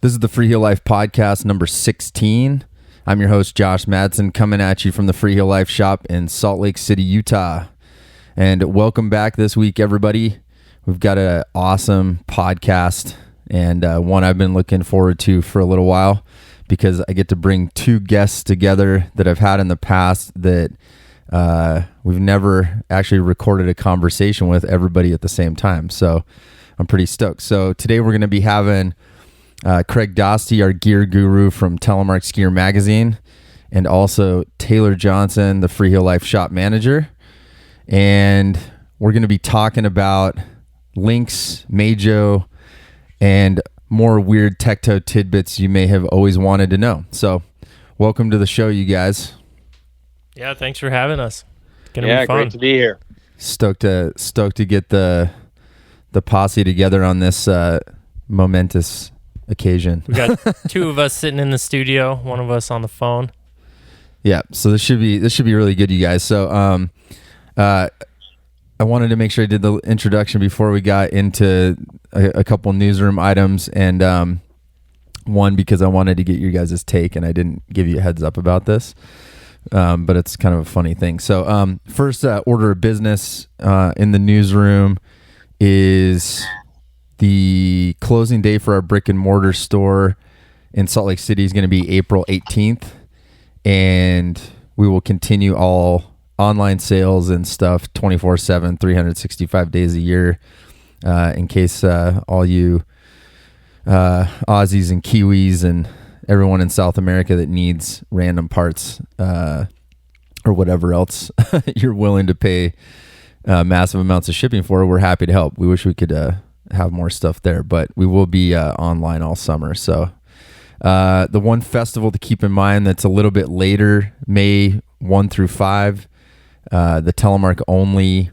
This is the Freeheel Life podcast number 16. I'm your host, Josh Madsen, coming at you from the Freeheel Life shop in Salt Lake City, Utah. And welcome back this week, everybody. We've got an awesome podcast and one I've been looking forward to for a little while because I get to bring two guests together that I've had in the past that we've never actually recorded a conversation with everybody at the same time. So I'm pretty stoked. So today we're going to be having Craig Dostie, our gear guru from Telemark Skier Magazine, and also Taylor Johnson, the Freeheel Life shop manager. And we're going to be talking about Lynx, Meidjo, and more weird tech-toe tidbits you may have always wanted to know. So welcome to the show, you guys. Yeah, thanks for having us. It's gonna be fun. Great to be here. Stoked to get the posse together on this momentous occasion. We got two of us sitting in the studio, one of us on the phone. Yeah, so this should be really good, you guys. So I wanted to make sure I did the introduction before we got into a couple newsroom items, and one because I wanted to get your guys' take, and I didn't give you a heads up about this, but it's kind of a funny thing. So first order of business in the newsroom is the closing day for our brick and mortar store in Salt Lake City is going to be April 18th, and we will continue all online sales and stuff 24/7, 365 days a year, in case all you Aussies and Kiwis and everyone in South America that needs random parts or whatever else you're willing to pay massive amounts of shipping for, we're happy to help. We wish we could have more stuff there, but we will be online all summer. So the one festival to keep in mind that's a little bit later, May 1 through 5, the Telemark only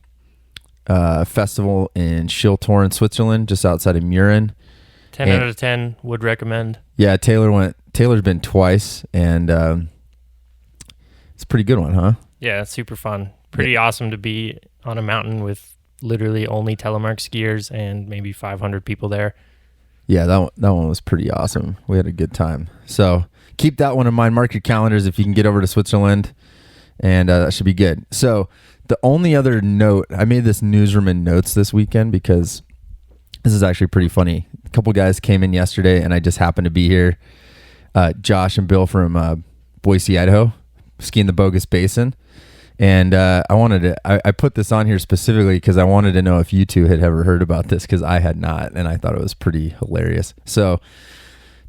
festival in Schiltorn, Switzerland, just outside of Mürren. 10 out of 10 would recommend. Yeah, Taylor's been twice, and it's a pretty good one, huh? Yeah, it's super fun. Pretty awesome to be on a mountain with literally only Telemark skiers and maybe 500 people there. Yeah, that one was pretty awesome. We had a good time. So keep that one in mind. Mark your calendars if you can get over to Switzerland, and that should be good. So the only other note, I made this newsroom in notes this weekend because this is actually pretty funny. A couple guys came in yesterday, and I just happened to be here. Josh and Bill from Boise, Idaho, skiing the Bogus Basin. And I put this on here specifically because I wanted to know if you two had ever heard about this, because I had not, and I thought it was pretty hilarious. So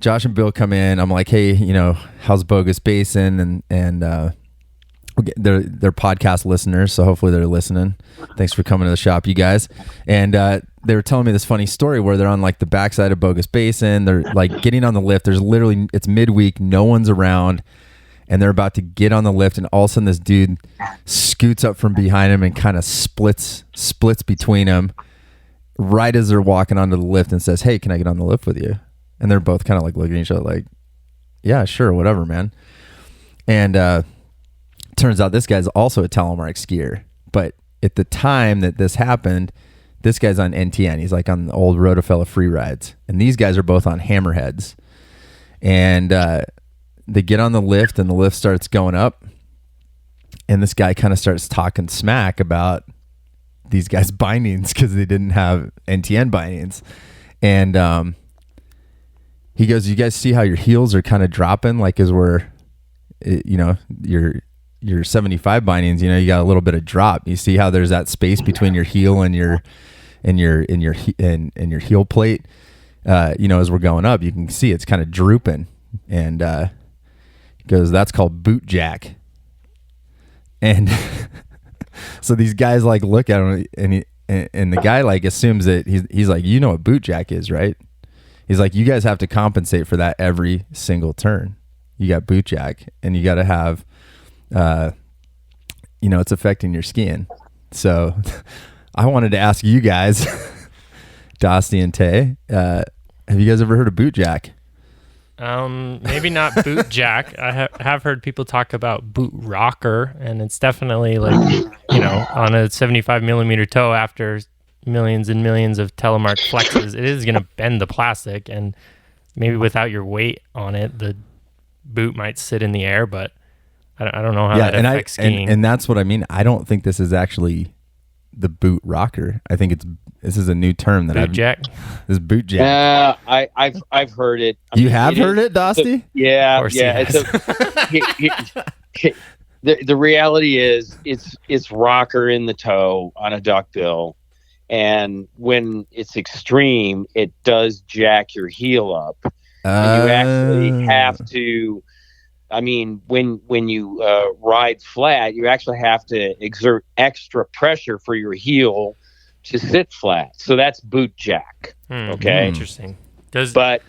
Josh and Bill come in. I'm like, hey, how's Bogus Basin? And they're podcast listeners, so hopefully they're listening. Thanks for coming to the shop, you guys. And they were telling me this funny story where they're on like the backside of Bogus Basin. They're like getting on the lift. It's midweek, no one's around. And they're about to get on the lift, and all of a sudden this dude scoots up from behind him and kind of splits between them right as they're walking onto the lift and says, hey, can I get on the lift with you? And they're both kind of like looking at each other like, yeah, sure, whatever, man. And turns out this guy's also a Telemark skier. But at the time that this happened, this guy's on NTN. He's like on the old Rotofella free rides. And these guys are both on Hammerheads. And they get on the lift, and the lift starts going up, and this guy kind of starts talking smack about these guys' bindings because they didn't have NTN bindings. And he goes, you guys see how your heels are kind of dropping, like as we're, your 75 bindings, you got a little bit of drop. You see how there's that space between your heel and your heel plate, as we're going up, you can see it's kind of drooping. And goes, that's called boot jack. And so these guys like look at him, and the guy like assumes that he's like, you know what boot jack is, right? He's like, you guys have to compensate for that every single turn. You got boot jack, and you got to have, it's affecting your skiing. So I wanted to ask you guys, Dostie and Tay, have you guys ever heard of boot jack? Maybe not boot jack. I have heard people talk about boot rocker, and it's definitely like, on a 75 millimeter toe after millions and millions of Telemark flexes, it is going to bend the plastic, and maybe without your weight on it, the boot might sit in the air, but I don't know how that affects skiing. And that's what I mean. I don't think this is actually the boot rocker. I think this is a new term that boot jack. This boot jack. I've heard it. You have heard it, Dostie? Yeah. The reality is it's rocker in the toe on a duckbill, and when it's extreme, it does jack your heel up. And you actually have to. I mean, when you ride flat, you actually have to exert extra pressure for your heel to sit flat. So that's boot jack. Okay, interesting. I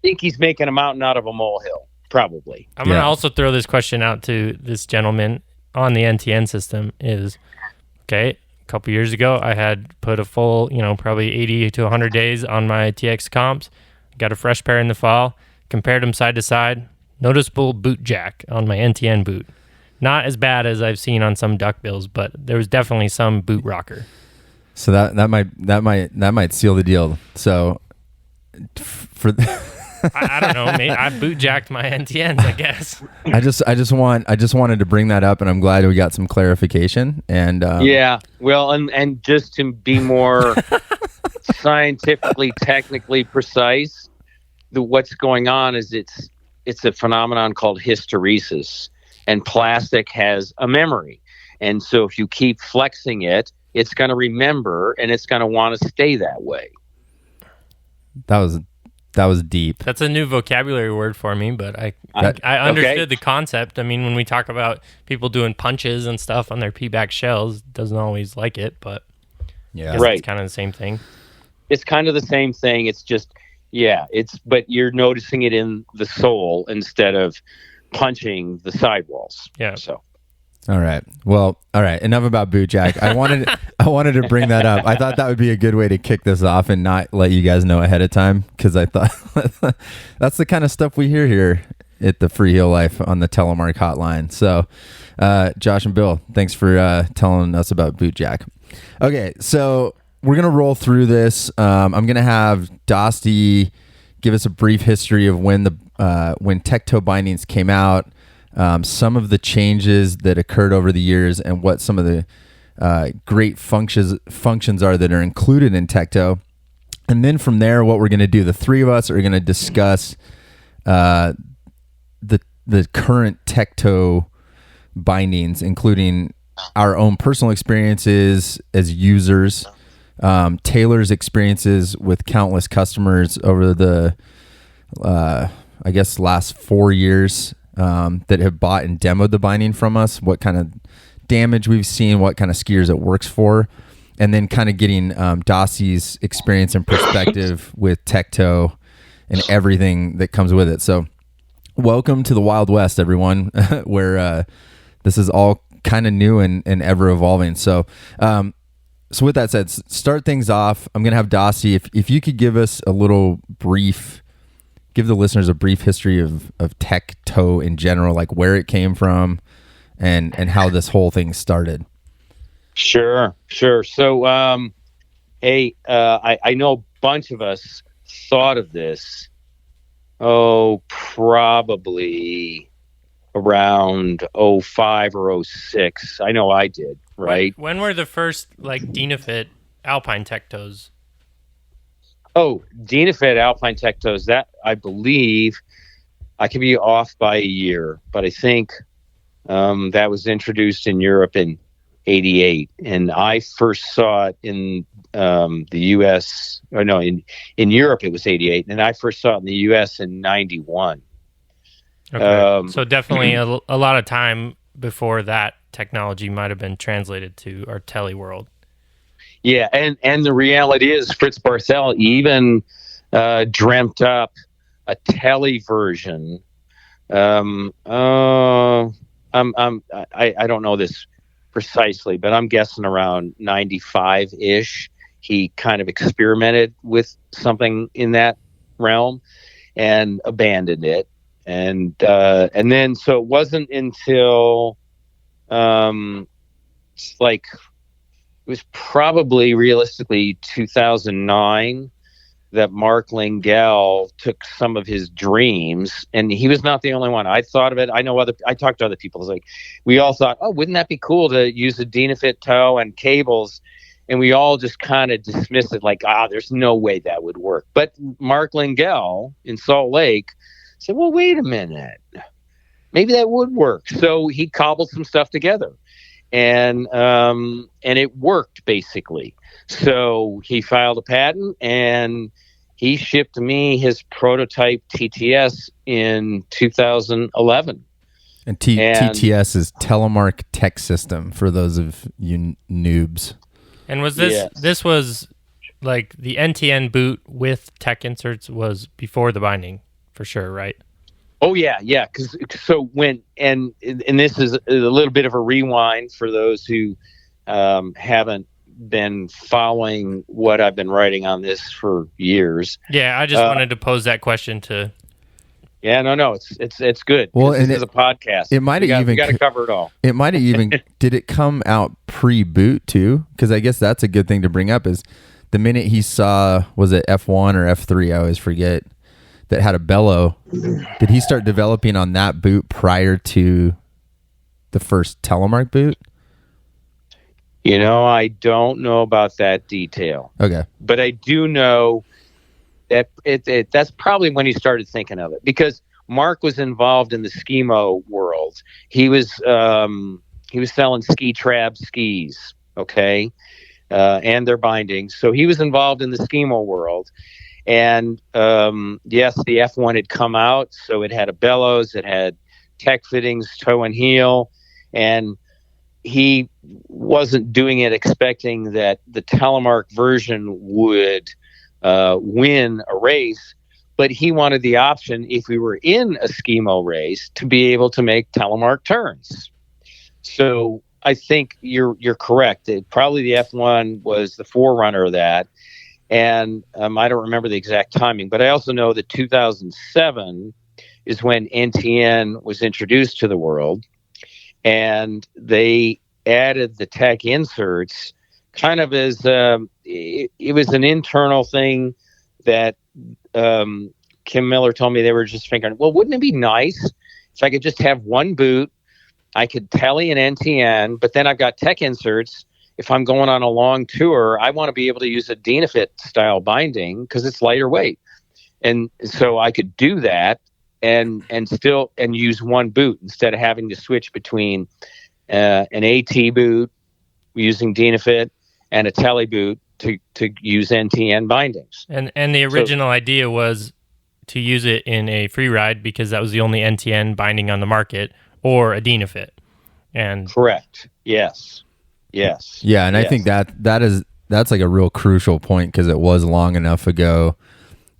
think he's making a mountain out of a molehill. Probably. I'm going to also throw this question out to this gentleman on the NTN system. A couple years ago, I had put a full, probably 80 to 100 days on my TX comps. Got a fresh pair in the fall. Compared them side to side. Noticeable boot jack on my NTN boot. Not as bad as I've seen on some duckbills, but there was definitely some boot rocker. So that might seal the deal. So for I don't know. Maybe I boot jacked my NTNs, I guess. I just wanted to bring that up, and I'm glad we got some clarification. And and just to be more scientifically, technically precise, what's going on is it's a phenomenon called hysteresis, and plastic has a memory, and so if you keep flexing it, it's going to remember, and it's going to want to stay that way. That was deep. That's a new vocabulary word for me, but I understood the concept. I mean, when we talk about people doing punches and stuff on their P-back shells, doesn't always like it, but it's kind of the same thing. It's kind of the same thing. It's just, but you're noticing it in the sole instead of punching the sidewalls. Yeah. So. All right. Enough about boot jack. I wanted to bring that up. I thought that would be a good way to kick this off and not let you guys know ahead of time, because I thought that's the kind of stuff we hear here at the Freeheel Life on the Telemark hotline. So, Josh and Bill, thanks for telling us about boot jack. Okay, so we're gonna roll through this. I'm gonna have Dostie give us a brief history of when tech toe bindings came out. Some of the changes that occurred over the years, and what some of the great functions are that are included in tech toe. And then from there, what we're going to do, the three of us are going to discuss the current tech toe bindings, including our own personal experiences as users, Taylor's experiences with countless customers over the, last 4 years, that have bought and demoed the binding from us, what kind of damage we've seen, what kind of skiers it works for, and then kind of getting Dostie's experience and perspective with tech toe and everything that comes with it. So welcome to the Wild West, everyone, where this is all kind of new and ever evolving. So with that said, start things off. I'm going to have Dostie, if you could give us give the listeners a brief history of tech toe in general, like where it came from and how this whole thing started. Sure. So, I know a bunch of us thought of this, probably around 05 or 06. I know I did, right? When were the first, Dynafit Alpine tech toes? Oh, Dynafit Alpine tech toes, that I believe, I could be off by a year, but I think that was introduced in Europe in 88, and I first saw it in the U.S. In Europe it was 88, and I first saw it in the U.S. in 91. Okay, so definitely a lot of time before that technology might have been translated to our tele world. Yeah, and the reality is Fritz Barthel even dreamt up a tele version. I don't know this precisely, but I'm guessing around 95-ish. He kind of experimented with something in that realm and abandoned it. And then so it wasn't until it was probably realistically 2009 that Mark Lingell took some of his dreams, and he was not the only one. I thought of it. I talked to other people. It's like, we all thought, oh, wouldn't that be cool to use a Dynafit tow and cables? And we all just kind of dismissed it like, there's no way that would work. But Mark Lingell in Salt Lake said, well, wait a minute. Maybe that would work. So he cobbled some stuff together, and it worked basically. So he filed a patent, and he shipped me his prototype TTS in 2011. And TTS is Telemark Tech System for those of you noobs. And was this was like the NTN boot with tech inserts was before the binding for sure, right? Oh yeah. And this is a little bit of a rewind for those who haven't been following what I've been writing on this for years. Yeah, I just wanted to pose that question to. Yeah, no, it's good. Well, this is a podcast. It might have even got to cover it all. It might have even did it come out pre-boot too? Because I guess that's a good thing to bring up. Is the minute he saw, was it F1 or F3? I always forget, that had a bellow. Did he start developing on that boot prior to the first Telemark boot? I don't know about that detail. Okay, but I do know that that's probably when he started thinking of it, because Mark was involved in the skimo world. He was selling ski trab skis, okay, and their bindings. So he was involved in the skimo world. And yes, the F1 had come out, so it had a bellows, it had tech fittings, toe and heel, and he wasn't doing it expecting that the Telemark version would win a race, but he wanted the option, if we were in a skimo race, to be able to make Telemark turns. So I think you're correct. Probably the F1 was the forerunner of that. And I don't remember the exact timing, but I also know that 2007 is when NTN was introduced to the world, and they added the tech inserts kind of as it was an internal thing that Kim Miller told me they were just thinking, well, wouldn't it be nice if I could just have one boot? I could tele an NTN, but then I've got tech inserts. If I'm going on a long tour, I want to be able to use a Dynafit style binding because it's lighter weight. And so I could do that and use one boot instead of having to switch between an AT boot using Dynafit and a tele boot to use NTN bindings. And the original idea was to use it in a free ride because that was the only NTN binding on the market, or a Dynafit. And correct. Yes. Yeah, and yes. I think that's like a real crucial point, because it was long enough ago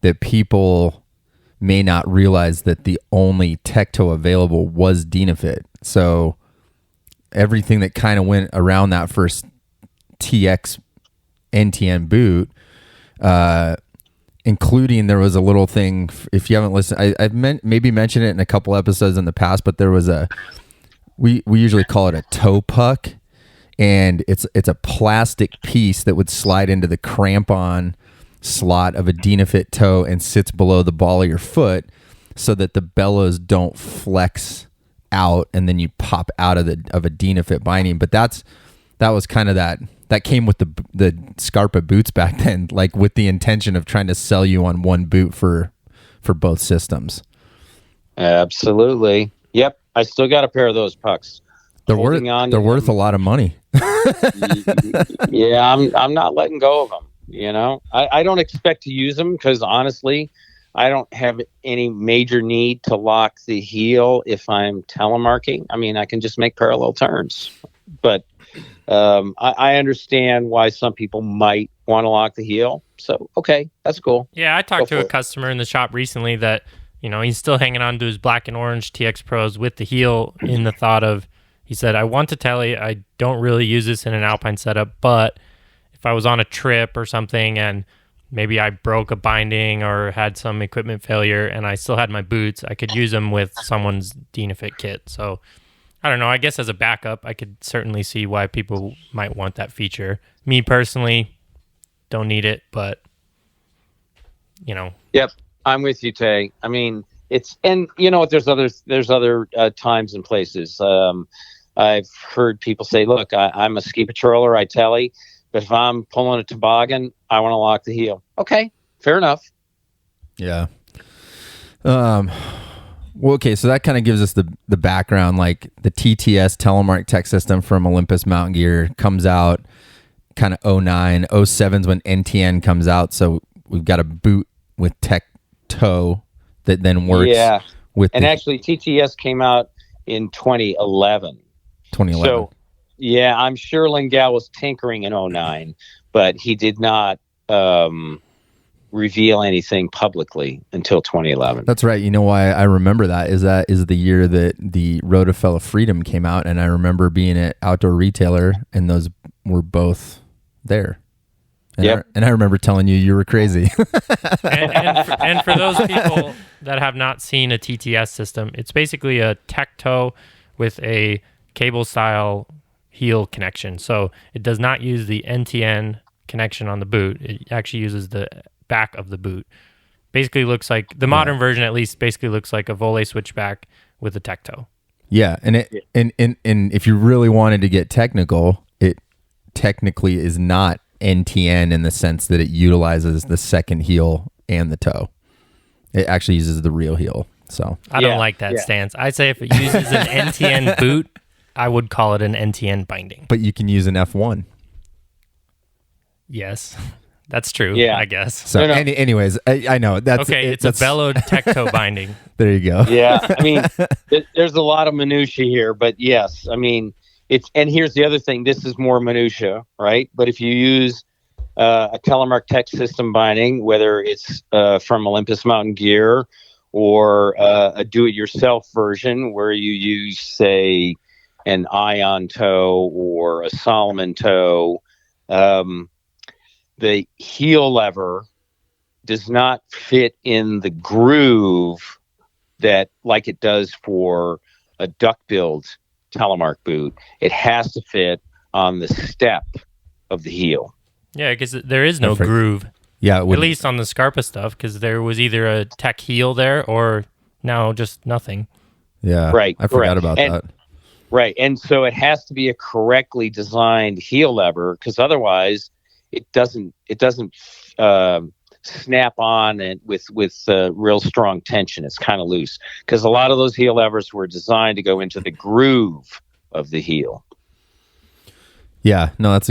that people may not realize that the only tech tow available was Dynafit. So everything that kind of went around that first TX NTN boot, including, there was a little thing, if you haven't listened, I've maybe mentioned it in a couple episodes in the past, but there was we usually call it a toe puck. And it's a plastic piece that would slide into the crampon slot of a Dynafit toe and sits below the ball of your foot, so that the bellows don't flex out and then you pop out of a Dynafit binding. But that was kind of that came with the Scarpa boots back then, like with the intention of trying to sell you on one boot for both systems. Absolutely. Yep. I still got a pair of those pucks. They're worth a lot of money. Yeah, I'm not letting go of them. I don't expect to use them because honestly, I don't have any major need to lock the heel if I'm telemarking. I mean, I can just make parallel turns. But I understand why some people might want to lock the heel. So, okay, that's cool. Yeah, I talked to a customer in the shop recently that, he's still hanging on to his black and orange TX Pros with the heel, in the thought of, he said, I want to tele. I don't really use this in an Alpine setup, but if I was on a trip or something and maybe I broke a binding or had some equipment failure and I still had my boots, I could use them with someone's Dynafit kit. So I don't know. I guess as a backup, I could certainly see why people might want that feature. Me personally, don't need it, but Yep, I'm with you, Tay. I mean, it's, and you know what? There's other times and places. I've heard people say, "Look, I'm a ski patroller, I telly, but if I'm pulling a toboggan, I want to lock the heel." Okay, fair enough. Yeah. Well, okay, so that kind of gives us the background. Like the TTS Telemark tech system from Olympus Mountain Gear comes out kind of 09, 07's when NTN comes out. So we've got a boot with tech toe that then works. Yeah, with and actually TTS came out in 2011. 2011. So yeah, I'm sure Lingao was tinkering in 09, but he did not reveal anything publicly until 2011. That's right. You know why I remember that is the year that the Rotafella Freedom came out, and I remember being at Outdoor Retailer, and those were both there. And yep. I remember telling you were crazy. and for those people that have not seen a TTS system, it's basically a tech toe with a cable style heel connection. So it does not use the NTN connection on the boot. It actually uses the back of the boot. Basically looks like the modern version, at least, basically looks like a volley switchback with a tech toe. Yeah, and if you really wanted to get technical, it technically is not NTN in the sense that it utilizes the second heel and the toe. It actually uses the real heel. So I don't like that stance. I'd say if it uses an NTN boot, I would call it an NTN binding. But you can use an F1. Yes, that's true. Yeah. I guess. So anyways, I know that's okay. It's a bellowed tech toe binding. There you go. Yeah, I mean, there's a lot of minutia here, but yes, I mean, and here's the other thing. This is more minutia, right? But if you use a Telemark tech system binding, whether it's from Olympus Mountain Gear or a do-it-yourself version where you use, say, an Ion toe or a Solomon toe, the heel lever does not fit in the groove that like it does for a duck-billed Telemark boot. It has to fit on the step of the heel. Yeah, because there is no groove. Yeah, at least on the Scarpa stuff, because there was either a tech heel there or now just nothing. Yeah, right. I forgot about that. Right, and so it has to be a correctly designed heel lever, because otherwise it doesn't snap on and with real strong tension. It's kind of loose because a lot of those heel levers were designed to go into the groove of the heel. Yeah, no, that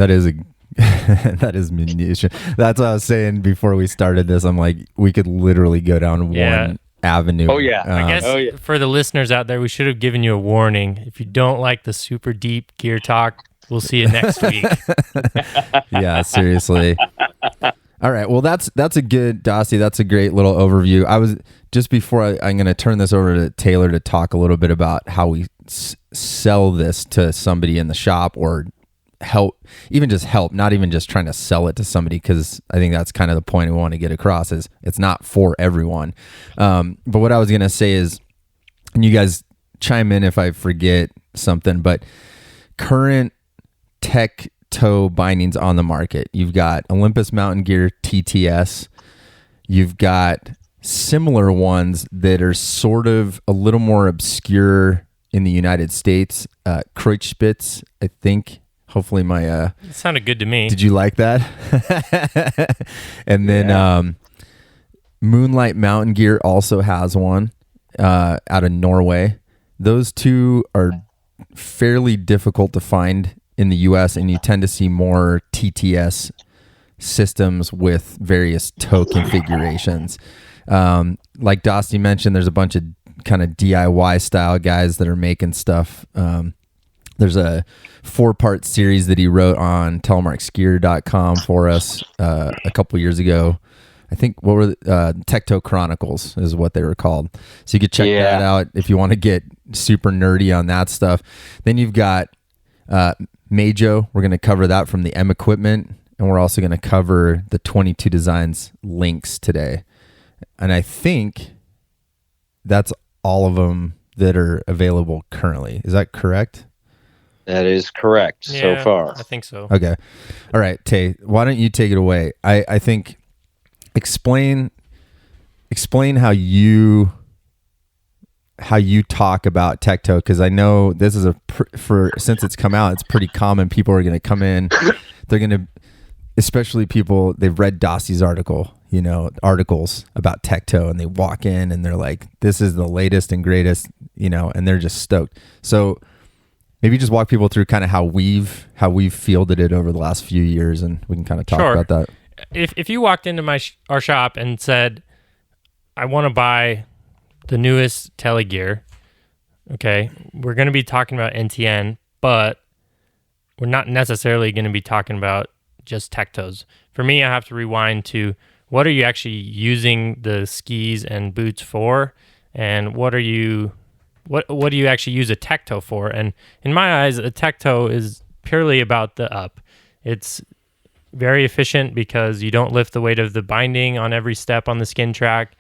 is that is minutia. That's what I was saying before we started this. I'm like, we could literally go down one avenue. Oh yeah. I guess for the listeners out there, we should have given you a warning. If you don't like the super deep gear talk, we'll see you next week. Yeah, seriously. All right. Well, that's a good, Dostie. That's a great little overview. I was just before I'm going to turn this over to Taylor to talk a little bit about how we sell this to somebody in the shop or help, not even just trying to sell it to somebody, because I think that's kind of the point we want to get across is it's not for everyone. But what I was going to say is, and you guys chime in if I forget something, but current tech toe bindings on the market. You've got Olympus Mountain Gear TTS. You've got similar ones that are sort of a little more obscure in the United States. Kreuzspitz, I think. Hopefully my... It sounded good to me. Did you like that? And then Moonlight Mountain Gear also has one out of Norway. Those two are fairly difficult to find in the U.S., and you tend to see more TTS systems with various toe configurations. Like Dostie mentioned, there's a bunch of kind of DIY style guys that are making stuff. There's a 4-part series that he wrote on telemarkskier.com for us a couple years ago. I think what were Tech Toe Chronicles is what they were called. So you could check that out if you want to get super nerdy on that stuff. Then you've got Meidjo. We're going to cover that from the M Equipment, and we're also going to cover the 22 Designs Lynx today. And I think that's all of them that are available currently. Is that correct? That is correct so far. I think so. Okay. All right, Tay, why don't you take it away? I think explain how you talk about Tecto, because I know this is since it's come out, it's pretty common. People are going to come in, they're going to, especially people, they've read Dostie's articles about Tecto, and they walk in and they're like, this is the latest and greatest, and they're just stoked. So maybe just walk people through kind of how we've fielded it over the last few years, and we can kind of talk about that. If you walked into our shop and said, I want to buy the newest tele gear, okay, we're going to be talking about NTN, but we're not necessarily going to be talking about just Tectos. For me, I have to rewind to what are you actually using the skis and boots for, and what do you actually use a Tecto for? And in my eyes, a Tecto is purely about the up. It's very efficient because you don't lift the weight of the binding on every step on the skin track.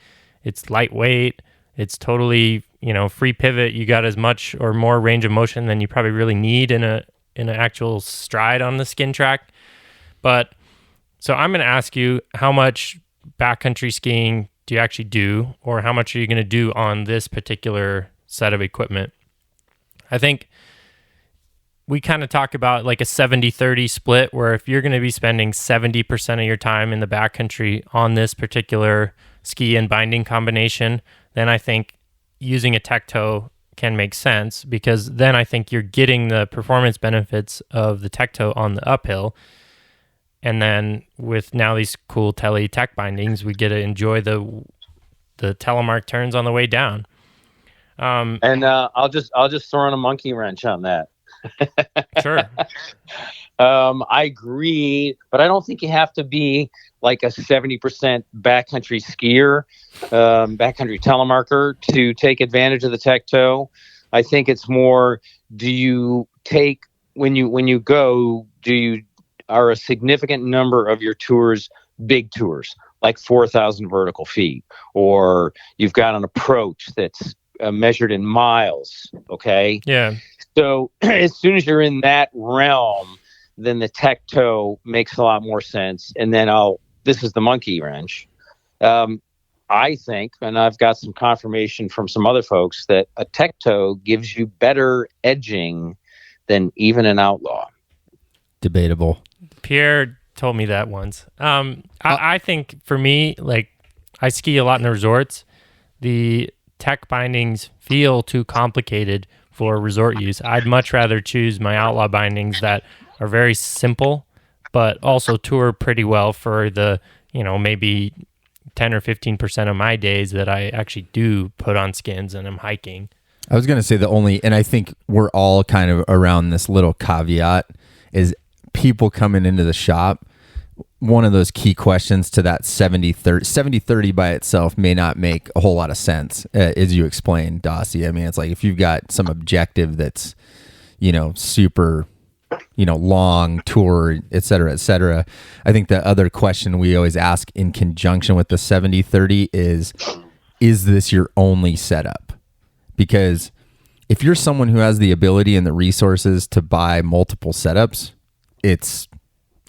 It's lightweight. It's totally, free pivot. You got as much or more range of motion than you probably really need in an actual stride on the skin track. But so I'm going to ask you, how much backcountry skiing do you actually do, or how much are you going to do on this particular set of equipment? I think we kind of talk about like a 70-30 split, where if you're going to be spending 70% of your time in the backcountry on this particular ski and binding combination, then I think using a Tecto can make sense, because then I think you're getting the performance benefits of the Tecto on the uphill. And then with now these cool tele tech bindings, we get to enjoy the Telemark turns on the way down. I'll just throw in a monkey wrench on that. Sure. I agree, but I don't think you have to be like a 70% backcountry skier, backcountry telemarker to take advantage of the Tecto. I think it's more, do you take, when you go, are a significant number of your tours big tours, like 4,000 vertical feet, or you've got an approach that's measured in miles, okay? Yeah. So as soon as you're in that realm, then the Tecto makes a lot more sense. And then this is the monkey wrench. I think, and I've got some confirmation from some other folks, that a Tecto gives you better edging than even an Outlaw. Debatable. Pierre told me that once. I think for me, like, I ski a lot in the resorts. The tech bindings feel too complicated for resort use. I'd much rather choose my Outlaw bindings that are very simple, but also tour pretty well for the, maybe 10 or 15% of my days that I actually do put on skins and I'm hiking. I was going to say and I think we're all kind of around this little caveat, is people coming into the shop, one of those key questions to that 70-30 by itself may not make a whole lot of sense, as you explained, Dostie. I mean, it's like if you've got some objective that's, super, long tour, et cetera, I think the other question we always ask in conjunction with the 70-30 is this your only setup? Because if you're someone who has the ability and the resources to buy multiple setups, it's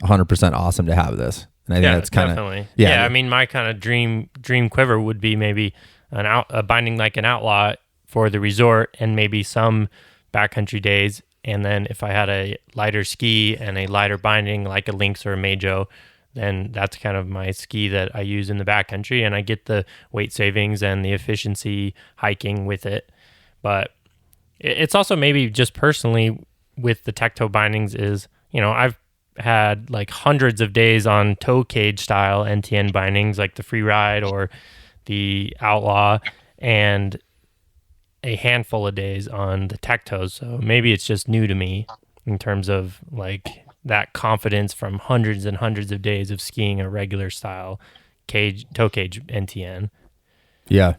100% awesome to have this. And I think that's kind of definitely. Yeah, I mean, my kind of dream quiver would be maybe a binding like an Outlaw for the resort, and maybe some backcountry days. And then if I had a lighter ski and a lighter binding like a Lynx or a Meidjo, then that's kind of my ski that I use in the backcountry, and I get the weight savings and the efficiency hiking with it. But it's also maybe just personally with the Tecto bindings is, I've had like hundreds of days on toe cage style NTN bindings like the Free Ride or the Outlaw, and a handful of days on the Tectos. So maybe it's just new to me in terms of like that confidence from hundreds and hundreds of days of skiing a regular style toe cage NTN. Yeah.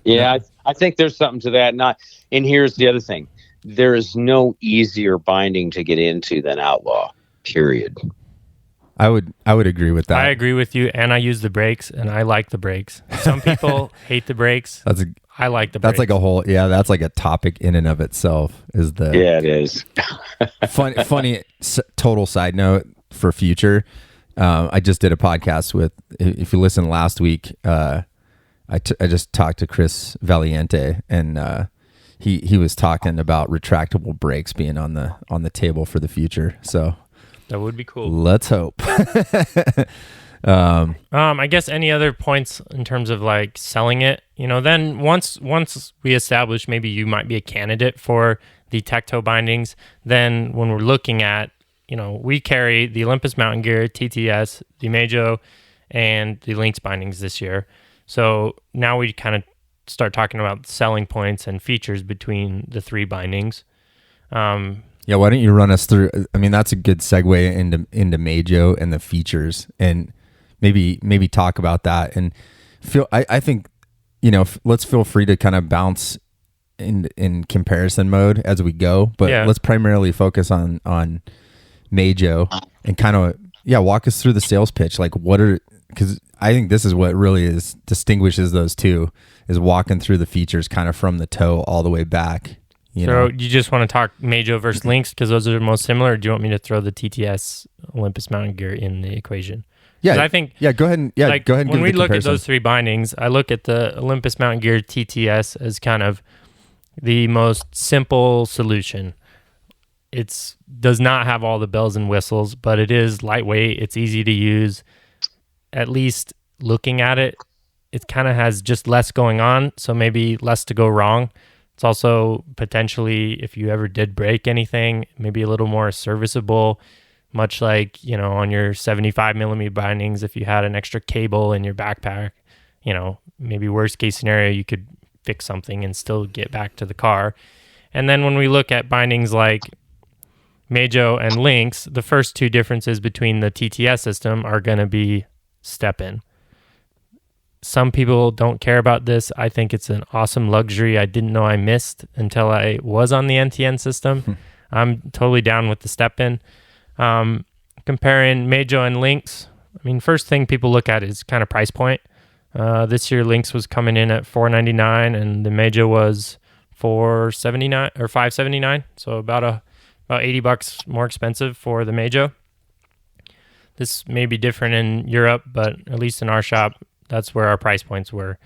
I think there's something to that. And here's the other thing. There is no easier binding to get into than Outlaw, period. I would agree with that. I agree with you, and I use the brakes, and I like the brakes. Some people hate the brakes. I like the brakes. That's like a whole, that's like a topic in and of itself. Yeah, it is. funny total side note for future. I just did a podcast with, if you listened last week, I just talked to Chris Valiente, and he was talking about retractable brakes being on the table for the future. So that would be cool. Let's hope. I guess any other points in terms of like selling it, then once we establish maybe you might be a candidate for the tech toe bindings, then when we're looking at, we carry the Olympus Mountain Gear, TTS, the Meidjo, and the Lynx bindings this year. So now we kind of start talking about selling points and features between the three bindings. Yeah, why don't you run us through? I mean, that's a good segue into Meidjo and the features, and maybe talk about that. And I think, let's feel free to kind of bounce in comparison mode as we go, but let's primarily focus on Meidjo and kind of walk us through the sales pitch. Like, because I think this is what really distinguishes those two, is walking through the features kind of from the toe all the way back. You just want to talk Meidjo versus Lynx because those are the most similar, or do you want me to throw the TTS Olympus Mountain Gear in the equation? Yeah, I think. Yeah, go ahead and go ahead. And when we look at those three bindings, I look at the Olympus Mountain Gear TTS as kind of the most simple solution. It does not have all the bells and whistles, but it is lightweight. It's easy to use. At least looking at it, it kind of has just less going on, so maybe less to go wrong. It's also potentially, if you ever did break anything, maybe a little more serviceable, much like, on your 75 millimeter bindings, if you had an extra cable in your backpack, maybe worst case scenario, you could fix something and still get back to the car. And then when we look at bindings like Meidjo and Lynx, the first two differences between the TTS system are going to be step-in. Some people don't care about this. I think it's an awesome luxury I didn't know I missed until I was on the NTN system. I'm totally down with the step-in. Comparing Meidjo and Lynx, first thing people look at is kind of price point. This year, Lynx was coming in at $499, and the Meidjo was $479 or $579. So about $80 more expensive for the Meidjo. This may be different in Europe, but at least in our shop, that's where our price points were.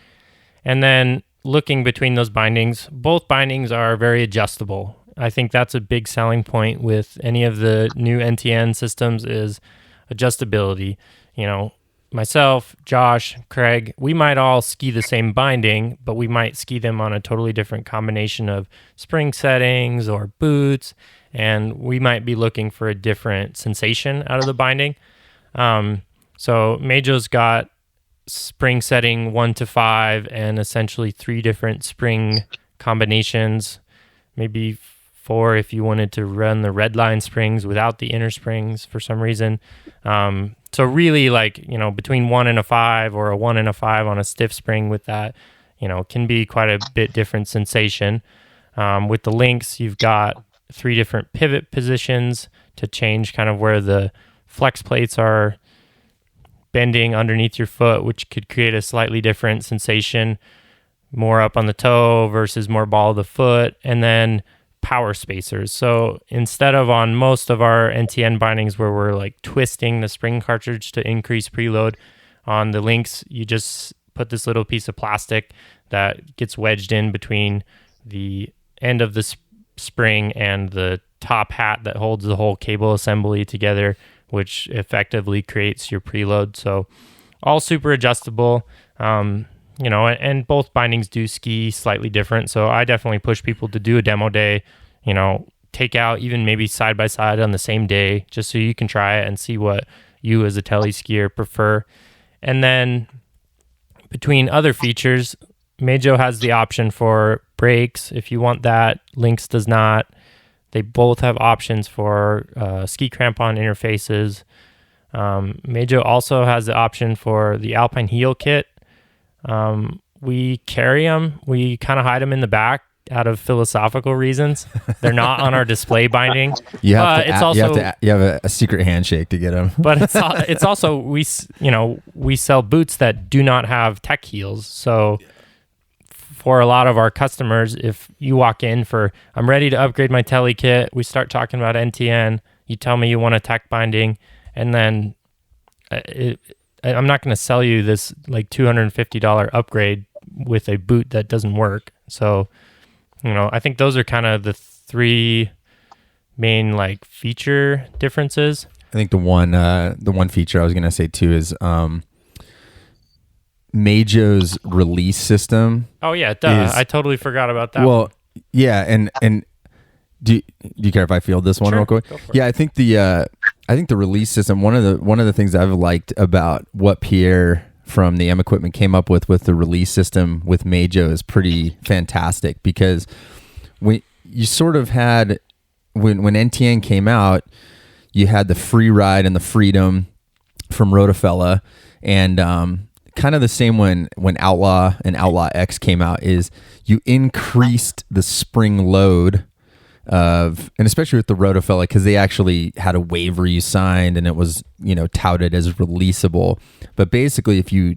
And then looking between those bindings, both bindings are very adjustable. I think that's a big selling point with any of the new NTN systems is adjustability. Myself, Josh, Craig, we might all ski the same binding, but we might ski them on a totally different combination of spring settings or boots, and we might be looking for a different sensation out of the binding. So Meidjo's got spring setting 1 to 5 and essentially 3 different spring combinations, maybe 4 if you wanted to run the red line springs without the inner springs for some reason. So really between 1 and a 5 or a 1 and a 5 on a stiff spring with that, can be quite a bit different sensation. With the Lynx, you've got 3 different pivot positions to change kind of where the flex plates are bending underneath your foot, which could create a slightly different sensation, more up on the toe versus more ball of the foot, and then power spacers. So instead of on most of our NTN bindings where we're like twisting the spring cartridge to increase preload, on the Lynx, you just put this little piece of plastic that gets wedged in between the end of the spring and the top hat that holds the whole cable assembly together, which effectively creates your preload. So all super adjustable, and both bindings do ski slightly different. So I definitely push people to do a demo day, take out even maybe side by side on the same day, just so you can try it and see what you as a tele skier prefer. And then between other features, Meidjo has the option for brakes if you want that. Lynx does not. They both have options for ski crampon interfaces. Meidjo also has the option for the Alpine heel kit. We carry them. We kind of hide them in the back out of philosophical reasons. They're not on our display binding. You have a secret handshake to get them. But it's also we sell boots that do not have tech heels. So for a lot of our customers, if you walk in for, I'm ready to upgrade my tele kit, we start talking about NTN, you tell me you want a tech binding, and then I'm not going to sell you this like $250 upgrade with a boot that doesn't work. So, I think those are kind of the three main like feature differences. I think the one feature I was going to say too is Meidjo's release system. Oh yeah, duh. I totally forgot about that. Well, yeah, and do you care if I field this one real quick? Yeah, I think the release system. One of the things I've liked about what Pierre from the M Equipment came up with the release system with Meidjo is pretty fantastic, because you sort of had when NTN came out, you had the free ride and the freedom from Rotofella, and kind of the same when Outlaw and Outlaw X came out, is you increased the spring load and especially with the Rotofella, because they actually had a waiver you signed and it was touted as releasable. But basically, if you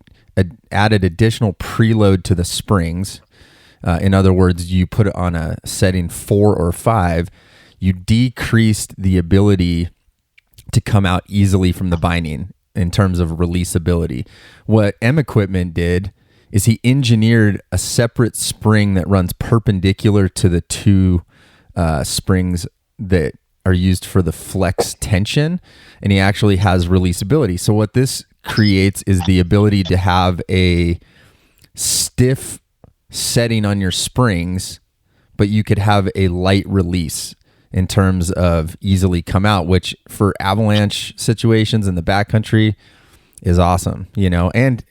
added additional preload to the springs, in other words, you put it on a setting 4 or 5, you decreased the ability to come out easily from the binding in terms of releasability. What M Equipment did is he engineered a separate spring that runs perpendicular to the two springs that are used for the flex tension, and he actually has releasability. So what this creates is the ability to have a stiff setting on your springs, but you could have a light release in terms of easily come out, which for avalanche situations in the backcountry is awesome, and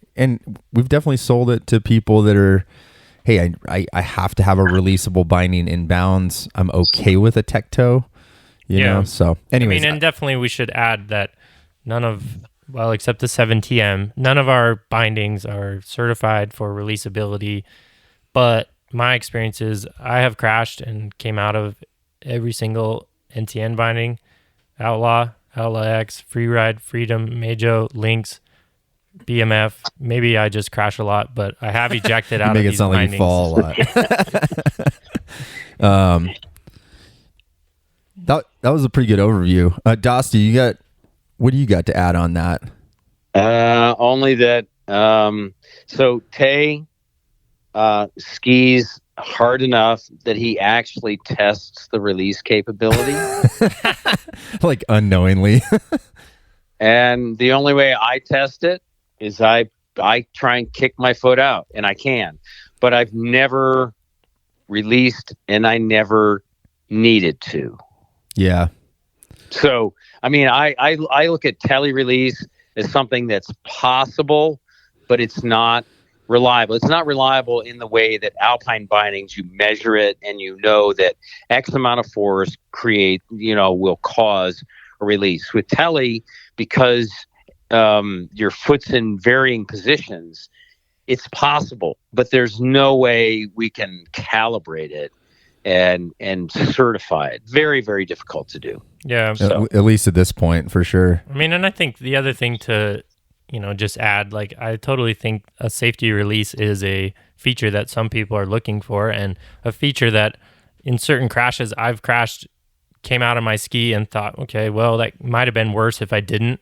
we've definitely sold it to people that are, hey, I have to have a releasable binding in bounds. I'm okay with a tech toe, you know? So anyways. And definitely we should add that except the 7TM, none of our bindings are certified for releasability, but my experience is I have crashed and came out of every single NTN binding, Outlaw X, Freeride, Freedom, Meidjo, Lynx, BMF. Maybe I just crash a lot, but I have ejected out of these bindings. Make it sound like you fall a lot. That was a pretty good overview. Dostie, what do you got to add on that? Only that so Tay skis hard enough that he actually tests the release capability. Like unknowingly. And the only way I test it is I try and kick my foot out, and I can. But I've never released, and I never needed to. Yeah. So, I look at tele release as something that's possible, but it's not reliable. It's not reliable in the way that alpine bindings, you measure it and you know that X amount of force will cause a release. With tele, because your foot's in varying positions, it's possible, but there's no way we can calibrate it and certify it. Very, very difficult to do. Yeah. So, at least at this point, for sure. And I think the other thing to just add, like, I totally think a safety release is a feature that some people are looking for, and a feature that in certain crashes I've crashed, came out of my ski and thought, okay, well, that might have been worse if I didn't.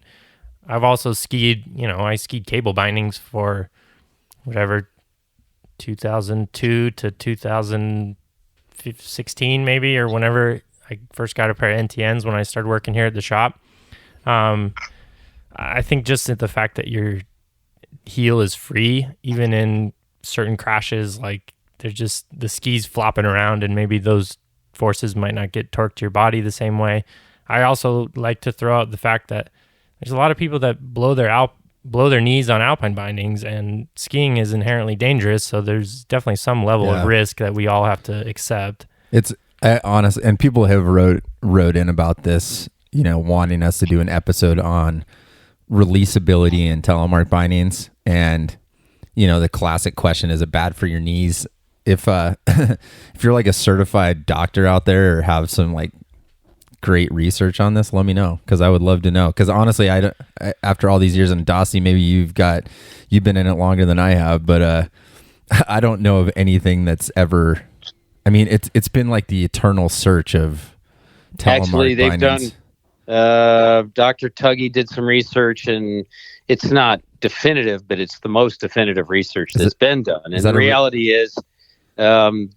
I've also skied, I skied cable bindings for whatever, 2002 to 2016 maybe, or whenever I first got a pair of NTNs when I started working here at the shop. I think just the fact that your heel is free, even in certain crashes, like they're just the skis flopping around, and maybe those forces might not get torqued to your body the same way. I also like to throw out the fact that there's a lot of people that blow their knees on alpine bindings, and skiing is inherently dangerous. So there's definitely some level of risk that we all have to accept. It's honest, and people have wrote in about this, wanting us to do an episode on releasability in telemark bindings, and the classic question, is it bad for your knees? If if you're like a certified doctor out there or have some like great research on this, let me know, because I would love to know. Because honestly, after all these years, and Dostie, maybe you've been in it longer than I have, but I don't know of anything that's ever. It's been like the eternal search of telemark Actually, they've bindings. Dr. Tuggy did some research, and it's not definitive, but it's the most definitive research that's been done. And the reality is,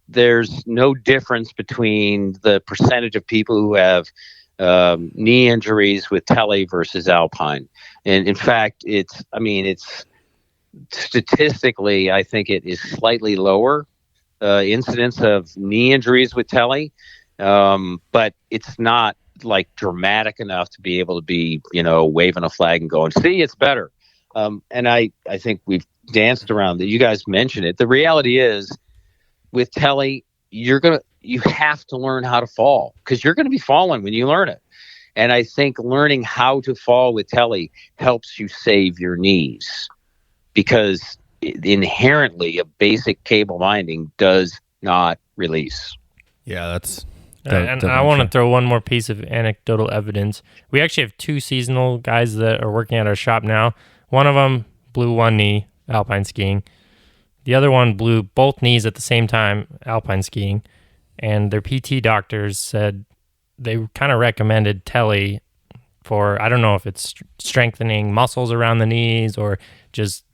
there's no difference between the percentage of people who have knee injuries with tele versus alpine. And in fact, it's statistically, I think it is slightly lower incidence of knee injuries with tele, but it's not like dramatic enough to be able to be, waving a flag and going, see, it's better. And I think we've danced around that. You guys mentioned it. The reality is, with tele, you have to learn how to fall, because you're going to be falling when you learn it. And I think learning how to fall with tele helps you save your knees, because inherently a basic cable binding does not release. Yeah, that's... And I want to throw one more piece of anecdotal evidence. We actually have 2 seasonal guys that are working at our shop now. One of them blew one knee alpine skiing. The other one blew both knees at the same time alpine skiing. And their PT doctors said they kind of recommended tele for, I don't know if it's strengthening muscles around the knees or just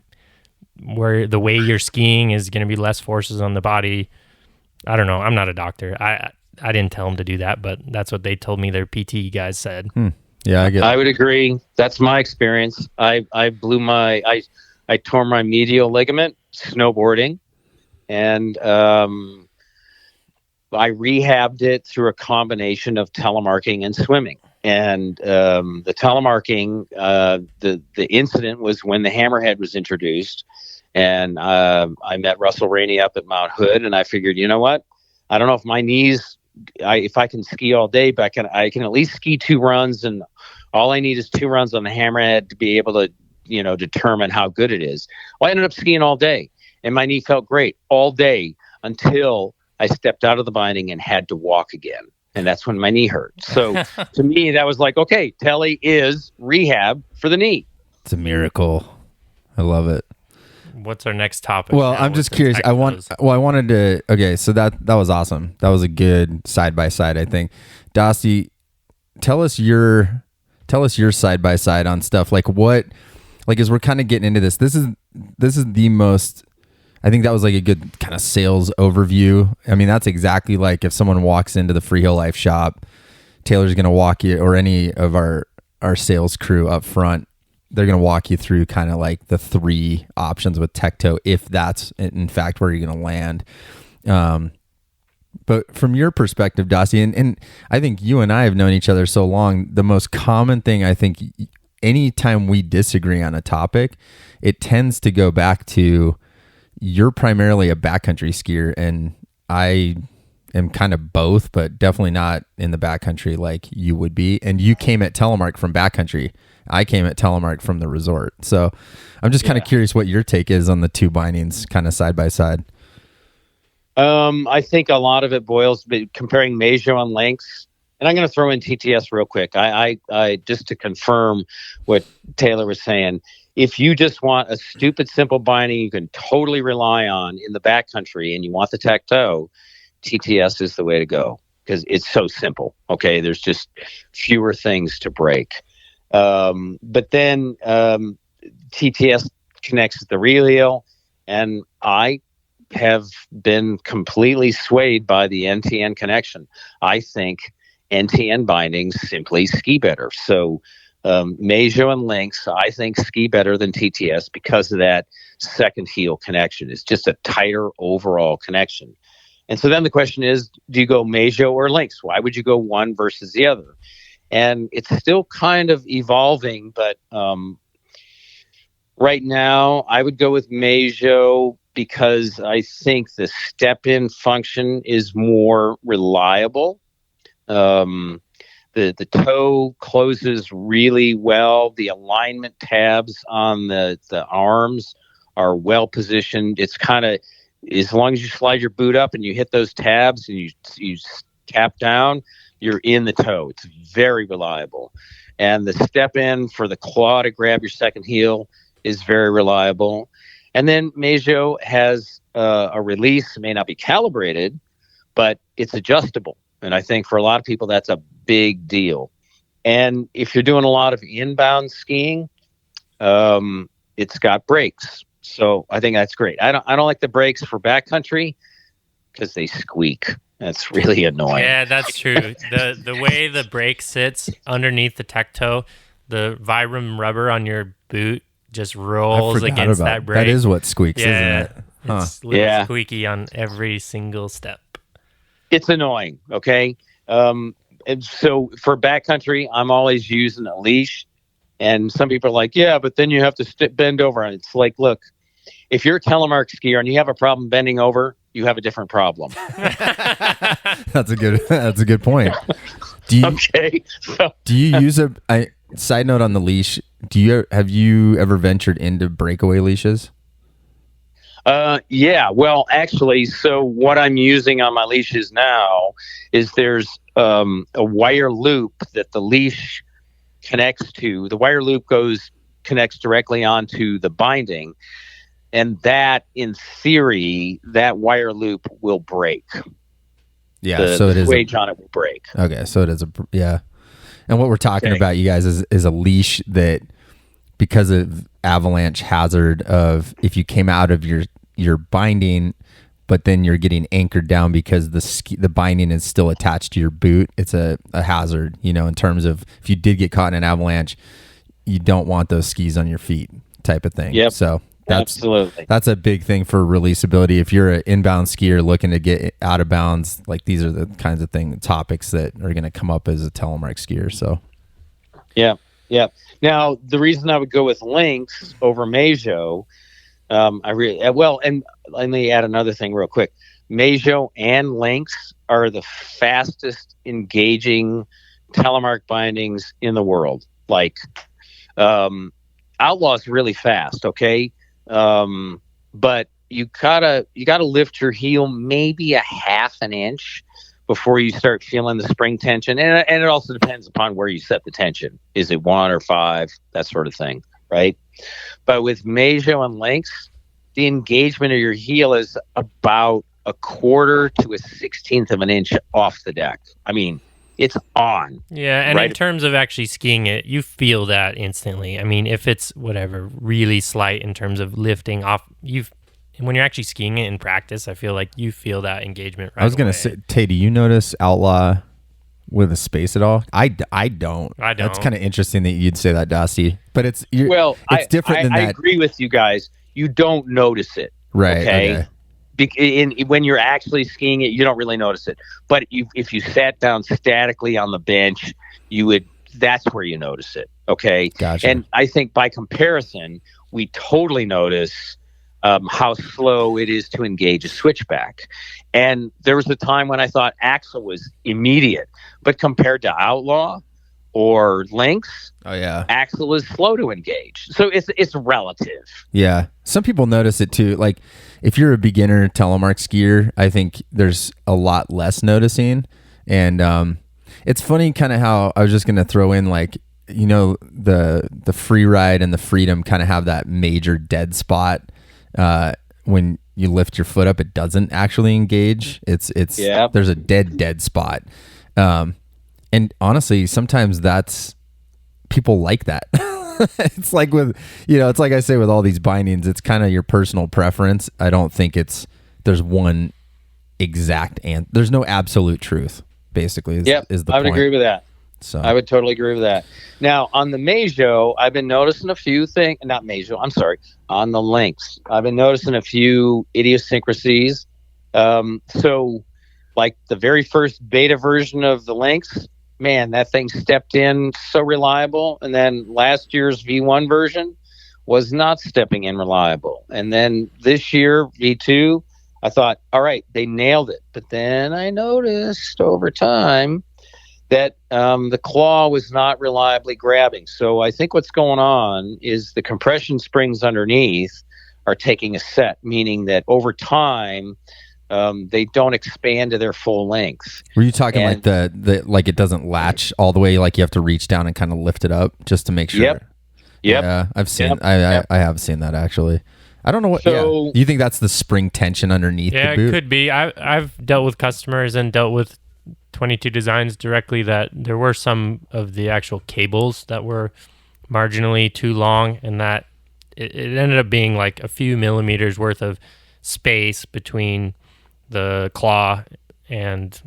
where the way you're skiing is going to be less forces on the body. I don't know. I'm not a doctor. I didn't tell them to do that, but that's what they told me their PT guys said. Yeah, I get it. I would agree. That's my experience. I tore my medial ligament snowboarding, and I rehabbed it through a combination of telemarking and swimming. And the telemarking, the incident was when the hammerhead was introduced, and I met Russell Rainey up at Mount Hood, and I figured, you know what? I don't know if my knees, if I can ski all day, but I can at least ski 2 runs, and all I need is 2 runs on the hammerhead to be able to, determine how good it is. Well, I ended up skiing all day, and my knee felt great all day until I stepped out of the binding and had to walk again. And that's when my knee hurt. So to me, that was like, okay, tele is rehab for the knee. It's a miracle. I love it. What's our next topic? Well, I'm just curious. I wanted to. Okay, so that was awesome. That was a good side by side, I think. Dostie, tell us your side by side on stuff like what, like as we're kind of getting into this. This is the most. I think that was like a good kind of sales overview. I mean, that's exactly like if someone walks into the Freeheel Life shop, Taylor's going to walk you, or any of our sales crew up front, they're going to walk you through kind of like the 3 options with Tecto, if that's in fact where you're going to land. But from your perspective, Dostie, and I think you and I have known each other so long, the most common thing, I think, anytime we disagree on a topic, it tends to go back to, you're primarily a backcountry skier, and I am kind of both, but definitely not in the backcountry like you would be. And you came at Telemark from backcountry. I came at Telemark from the resort. So I'm just kind of curious what your take is on the 2 bindings kind of side by side. I think a lot of it boils comparing Meidjo and Lynx. And I'm going to throw in TTS real quick. I just to confirm what Taylor was saying. If you just want a stupid, simple binding you can totally rely on in the backcountry, and you want the Tecto, TTS is the way to go, because it's so simple. Okay, there's just fewer things to break. But then TTS connects to the Freeheel, and I have been completely swayed by the NTN connection. I think NTN bindings simply ski better. So Meidjo and Lynx, I think, ski better than TTS because of that second heel connection. It's just a tighter overall connection. And so then the question is, do you go Meidjo or Lynx? Why would you go one versus the other? And it's still kind of evolving, but right now I would go with Meidjo because I think the step-in function is more reliable. The toe closes really well. The alignment tabs on the arms are well positioned. It's kind of, as long as you slide your boot up and you hit those tabs and you tap down, you're in the toe. It's very reliable. And the step in for the claw to grab your second heel is very reliable. And then Meidjo has a release. It may not be calibrated, but it's adjustable. And I think for a lot of people, that's a big deal. And if you're doing a lot of inbound skiing, it's got brakes. So I think that's great. I don't like the brakes for backcountry because they squeak. That's really annoying. Yeah, that's true. The way the brake sits underneath the tech toe, the Vibram rubber on your boot just rolls against that brake. That is what squeaks, isn't it? Huh. It's a little squeaky on every single step. It's annoying, okay? And so for backcountry, I'm always using a leash. And some people are like, yeah, but then you have to bend over. And it's like, look, if you're a telemark skier and you have a problem bending over, you have a different problem. That's a good point. Do you use side note on the leash? Have you ever ventured into breakaway leashes? Yeah, well, actually, so what I'm using on my leashes now is there's a wire loop that the leash connects to. The wire loop connects directly onto the binding, and that, in theory, that wire loop will break. Yeah, so the swage on it will break. Okay, so it is and what we're talking about, you guys, is a leash that, because of avalanche hazard of if you came out of your binding, but then you're getting anchored down because the binding is still attached to your boot, it's a hazard, in terms of if you did get caught in an avalanche, you don't want those skis on your feet type of thing. Yep. So absolutely. That's a big thing for releasability. If you're an inbound skier looking to get out of bounds, like these are the kinds of topics that are going to come up as a telemark skier. So yeah. Now, the reason I would go with Lynx over Meidjo, and let me add another thing real quick. Meidjo and Lynx are the fastest engaging telemark bindings in the world. Like, Outlaw's really fast, okay? But you gotta lift your heel maybe a half an inch before you start feeling the spring tension. And it also depends upon where you set the tension. Is it 1 or 5? That sort of thing, right? But with Meidjo and Lynx, the engagement of your heel is about 1/4 to 1/16 of an inch off the deck. I mean, it's on. Yeah, and in terms of actually skiing it, you feel that instantly. I mean, if it's really slight in terms of lifting off, when you're actually skiing it in practice, I feel like you feel that engagement right away. I was going to say, Tay, do you notice Outlaw with a space at all? I don't. That's kind of interesting that you'd say that, Dostie. But it's different than that. I agree with you guys. You don't notice it. Right. Okay. When you're actually skiing it, you don't really notice it. But if you sat down statically on the bench, that's where you notice it. Okay. Gotcha. And I think by comparison, we totally notice how slow it is to engage a switchback. And there was a time when I thought Axle was immediate, but compared to Outlaw or Lynx, Axle is slow to engage. So it's relative. Yeah. Some people notice it too. Like if you're a beginner telemark skier, I think there's a lot less noticing. And it's funny kind of how I was just going to throw in the free ride and the Freedom kind of have that major dead spot. When you lift your foot up, it doesn't actually engage. There's a dead spot. And honestly, sometimes people like that. It's like it's like I say with all these bindings, it's kind of your personal preference. I don't think there's one exact there's no absolute truth, basically. Is the point. I would agree with that. So I would totally agree with that. Now, on the Meidjo, I've been noticing a few things. Not Meidjo, I'm sorry. On the Lynx, I've been noticing a few idiosyncrasies. So, like the very first beta version of the Lynx, man, that thing stepped in so reliable. And then last year's V1 version was not stepping in reliable. And then this year, V2, I thought, all right, they nailed it. But then I noticed over time that the claw was not reliably grabbing. So I think what's going on is the compression springs underneath are taking a set, meaning that over time, they don't expand to their full length. Were you talking like the like it doesn't latch all the way, like you have to reach down and kind of lift it up just to make sure? Yep. Yeah, I've seen. I have seen that actually. I don't know what. Do you think that's the spring tension underneath the boot? It could be. I've dealt with customers and dealt with 22 Designs directly that there were some of the actual cables that were marginally too long, and that it ended up being like a few millimeters worth of space between the claw and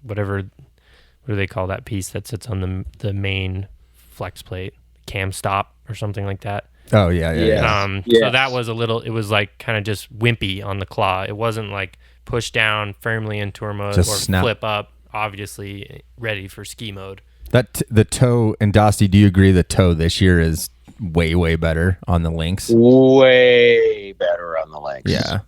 whatever, what do they call that piece that sits on the main flex plate, cam stop or something like that. Oh yeah. So that was it was like kind of just wimpy on the claw. It wasn't like push down firmly in tour mode just or snap. Flip up, obviously ready for ski mode. The toe, and Dostie, do you agree the toe this year is way better on the Lynx? Way better on the Lynx. Yeah.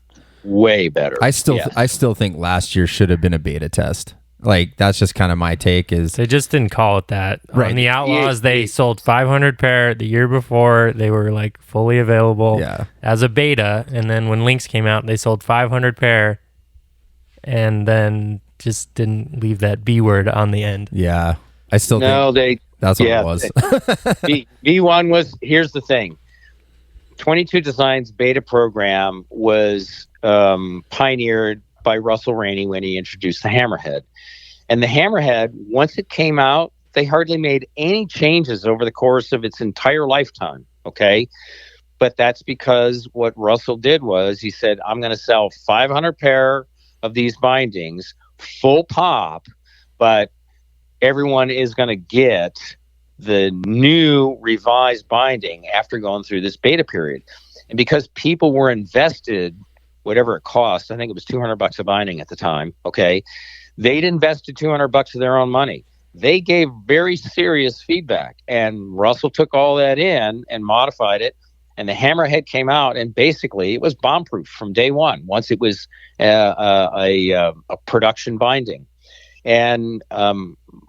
Way better. I still think last year should have been a beta test. Like, that's just kind of my take is They just didn't call it that. Right. On the Outlaws, they sold 500 pair. The year before, they were like fully available as a beta. And then when Lynx came out, they sold 500 pair and then just didn't leave that B word on the end. Yeah. I still think that's what it was. V1 was, here's the thing. 22 Designs beta program was pioneered by Russell Rainey when he introduced the Hammerhead. And the Hammerhead, once it came out, they hardly made any changes over the course of its entire lifetime, okay? But that's because what Russell did was he said, I'm going to sell 500 pair of these bindings, full pop, but everyone is going to get the new revised binding after going through this beta period. And because people were invested, whatever it cost, I think it was $200 a binding at the time, okay? They'd invested $200 of their own money. They gave very serious feedback, and Russell took all that in and modified it, and the Hammerhead came out, and basically it was bomb-proof from day one, once it was a production binding. And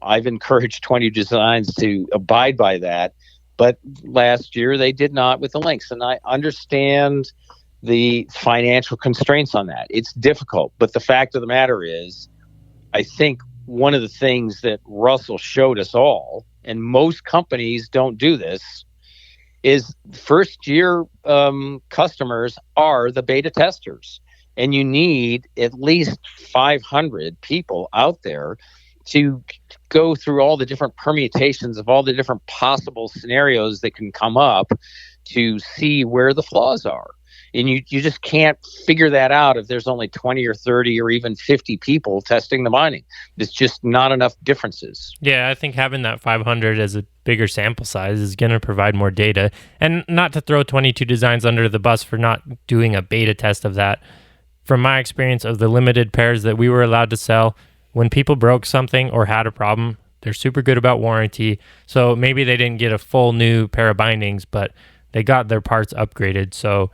I've encouraged 20 Designs to abide by that, but last year they did not with the Lynx, and I understand the financial constraints on that. It's difficult, but the fact of the matter is, I think one of the things that Russell showed us all, and most companies don't do this, is first year customers are the beta testers. And you need at least 500 people out there to go through all the different permutations of all the different possible scenarios that can come up to see where the flaws are. And you just can't figure that out if there's only 20 or 30 or even 50 people testing the binding. There's just not enough differences. Yeah, I think having that 500 as a bigger sample size is going to provide more data. And not to throw 22 Designs under the bus for not doing a beta test of that. From my experience of the limited pairs that we were allowed to sell, when people broke something or had a problem, they're super good about warranty. So maybe they didn't get a full new pair of bindings, but they got their parts upgraded. So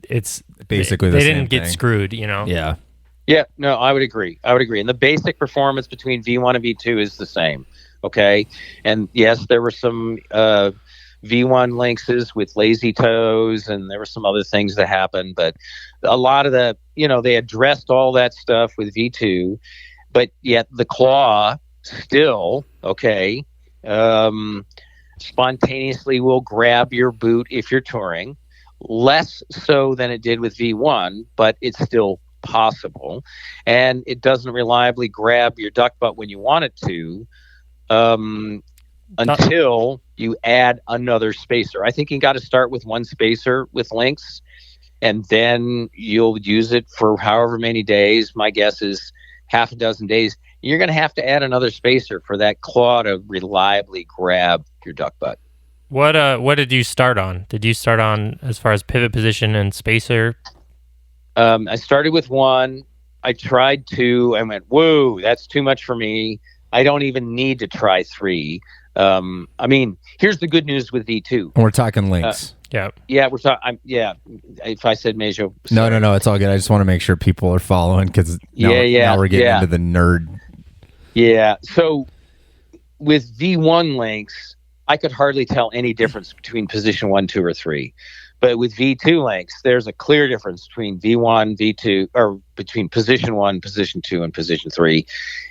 it's basically they the didn't same get thing. screwed, you know? Yeah, no, I would agree. And the basic performance between V1 and V2 is the same. Okay. And yes, there were some V1 Lynxes with lazy toes, and there were some other things that happened, but a lot of they addressed all that stuff with V2, but yet the claw still, spontaneously will grab your boot if you're touring. Less so than it did with V1, but it's still possible. And it doesn't reliably grab your duck butt when you want it to until you add another spacer. I think you got to start with one spacer with Lynx, and then you'll use it for however many days. My guess is half a dozen days. You're going to have to add another spacer for that claw to reliably grab your duck butt. What did you start on? Did you start on as far as pivot position and spacer? I started with one. I tried two. I went, whoa, that's too much for me. I don't even need to try three. I mean, here's the good news with V2. And we're talking Lynx. Yeah, we're talking. If I said Meidjo, no, it's all good. I just want to make sure people are following because now we're getting into the nerd. Yeah. So with V1 Lynx, I could hardly tell any difference between position 1, 2, or 3. But with V2 Lynx, there's a clear difference between V1, V2, or between position 1, position 2, and position 3.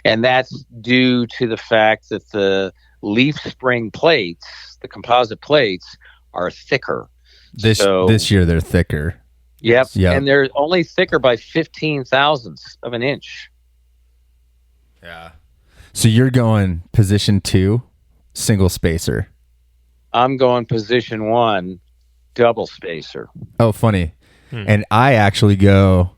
And that's due to the fact that the leaf spring plates, the composite plates, are thicker. This year they're thicker. Yep. And they're only thicker by 15 thousandths of an inch. Yeah. So you're going position 2, single spacer. I'm going position 1, double spacer. Oh, funny. And I actually go,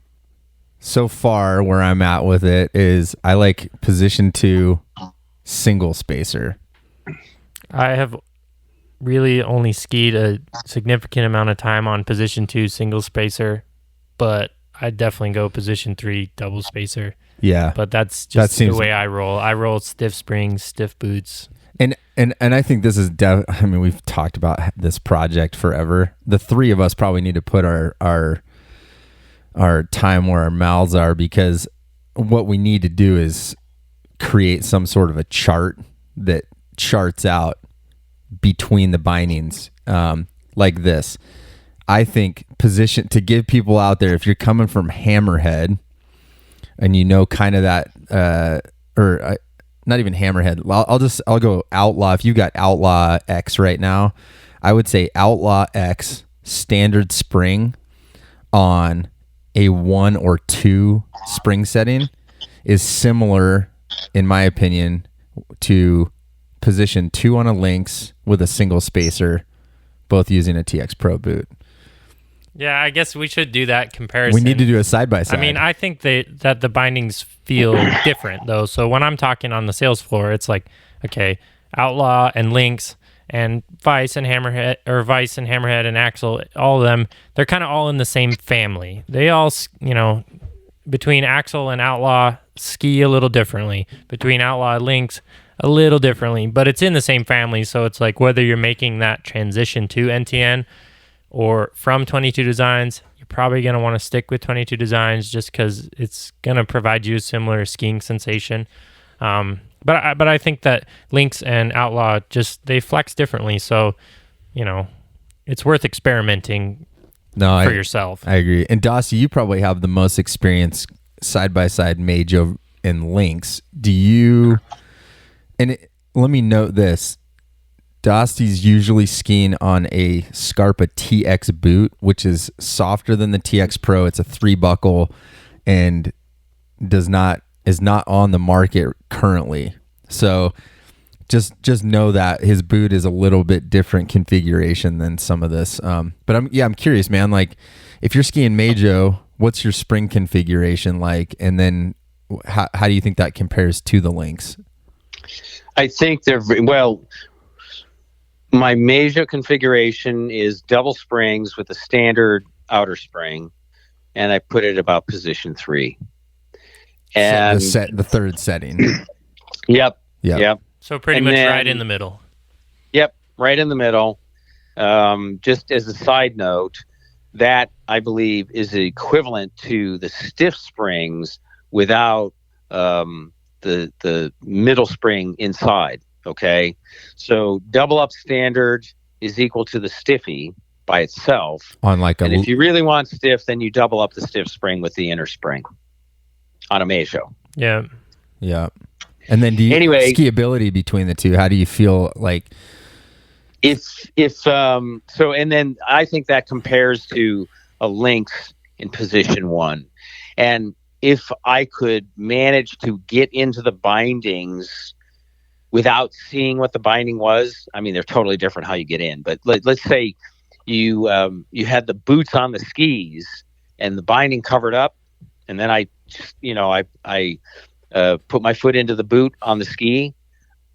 so far where I'm at with it is I like position 2, single spacer. I have really only skied a significant amount of time on position 2, single spacer, but I definitely go position 3, double spacer. Yeah. But that's just the way I roll. I roll stiff springs, stiff boots. And I think this is I mean, we've talked about this project forever. The three of us probably need to put our time where our mouths are, because what we need to do is create some sort of a chart that charts out between the bindings, like this. I think position to give people out there, if you're coming from Hammerhead and you know kind of that, not even Hammerhead. I'll go Outlaw. If you got Outlaw X right now, I would say Outlaw X standard spring on a 1 or 2 spring setting is similar, in my opinion, to position 2 on a Lynx with a single spacer, both using a TX Pro boot. Yeah, I guess we should do that comparison. We need to do a side-by-side. I mean, I think that the bindings feel different, though. So when I'm talking on the sales floor, it's like, okay, Outlaw and Lynx and Vice and Hammerhead and Axle, all of them, they're kind of all in the same family. They all, between Axle and Outlaw, ski a little differently. Between Outlaw and Lynx, a little differently. But it's in the same family, so it's like whether you're making that transition to NTN or from 22 Designs, you're probably going to want to stick with 22 Designs just because it's going to provide you a similar skiing sensation. But I think that Lynx and Outlaw they flex differently. So, it's worth experimenting for yourself. I agree. And Dostie, you probably have the most experience side-by-side Meidjo and Lynx. Let me note this. Dostie's usually skiing on a Scarpa TX boot, which is softer than the TX Pro. It's a 3-buckle and is not on the market currently. So just know that his boot is a little bit different configuration than some of this. But I'm curious, man. Like, if you're skiing Meidjo, what's your spring configuration like? And then how do you think that compares to the Lynx? I think my Meidjo configuration is double springs with a standard outer spring, and I put it about position 3. And the third setting. Yep. So pretty much right in the middle. Yep, right in the middle. Just as a side note, that I believe is equivalent to the stiff springs without the middle spring inside. Okay, so double up standard is equal to the stiffy by itself. And if you really want stiff, then you double up the stiff spring with the inner spring on a Meidjo. Yeah. And then skiability between the two? How do you feel like? And then I think that compares to a Lynx in position 1, and if I could manage to get into the bindings without seeing what the binding was, I mean, they're totally different how you get in. But let's say you had the boots on the skis and the binding covered up, and then I put my foot into the boot on the ski.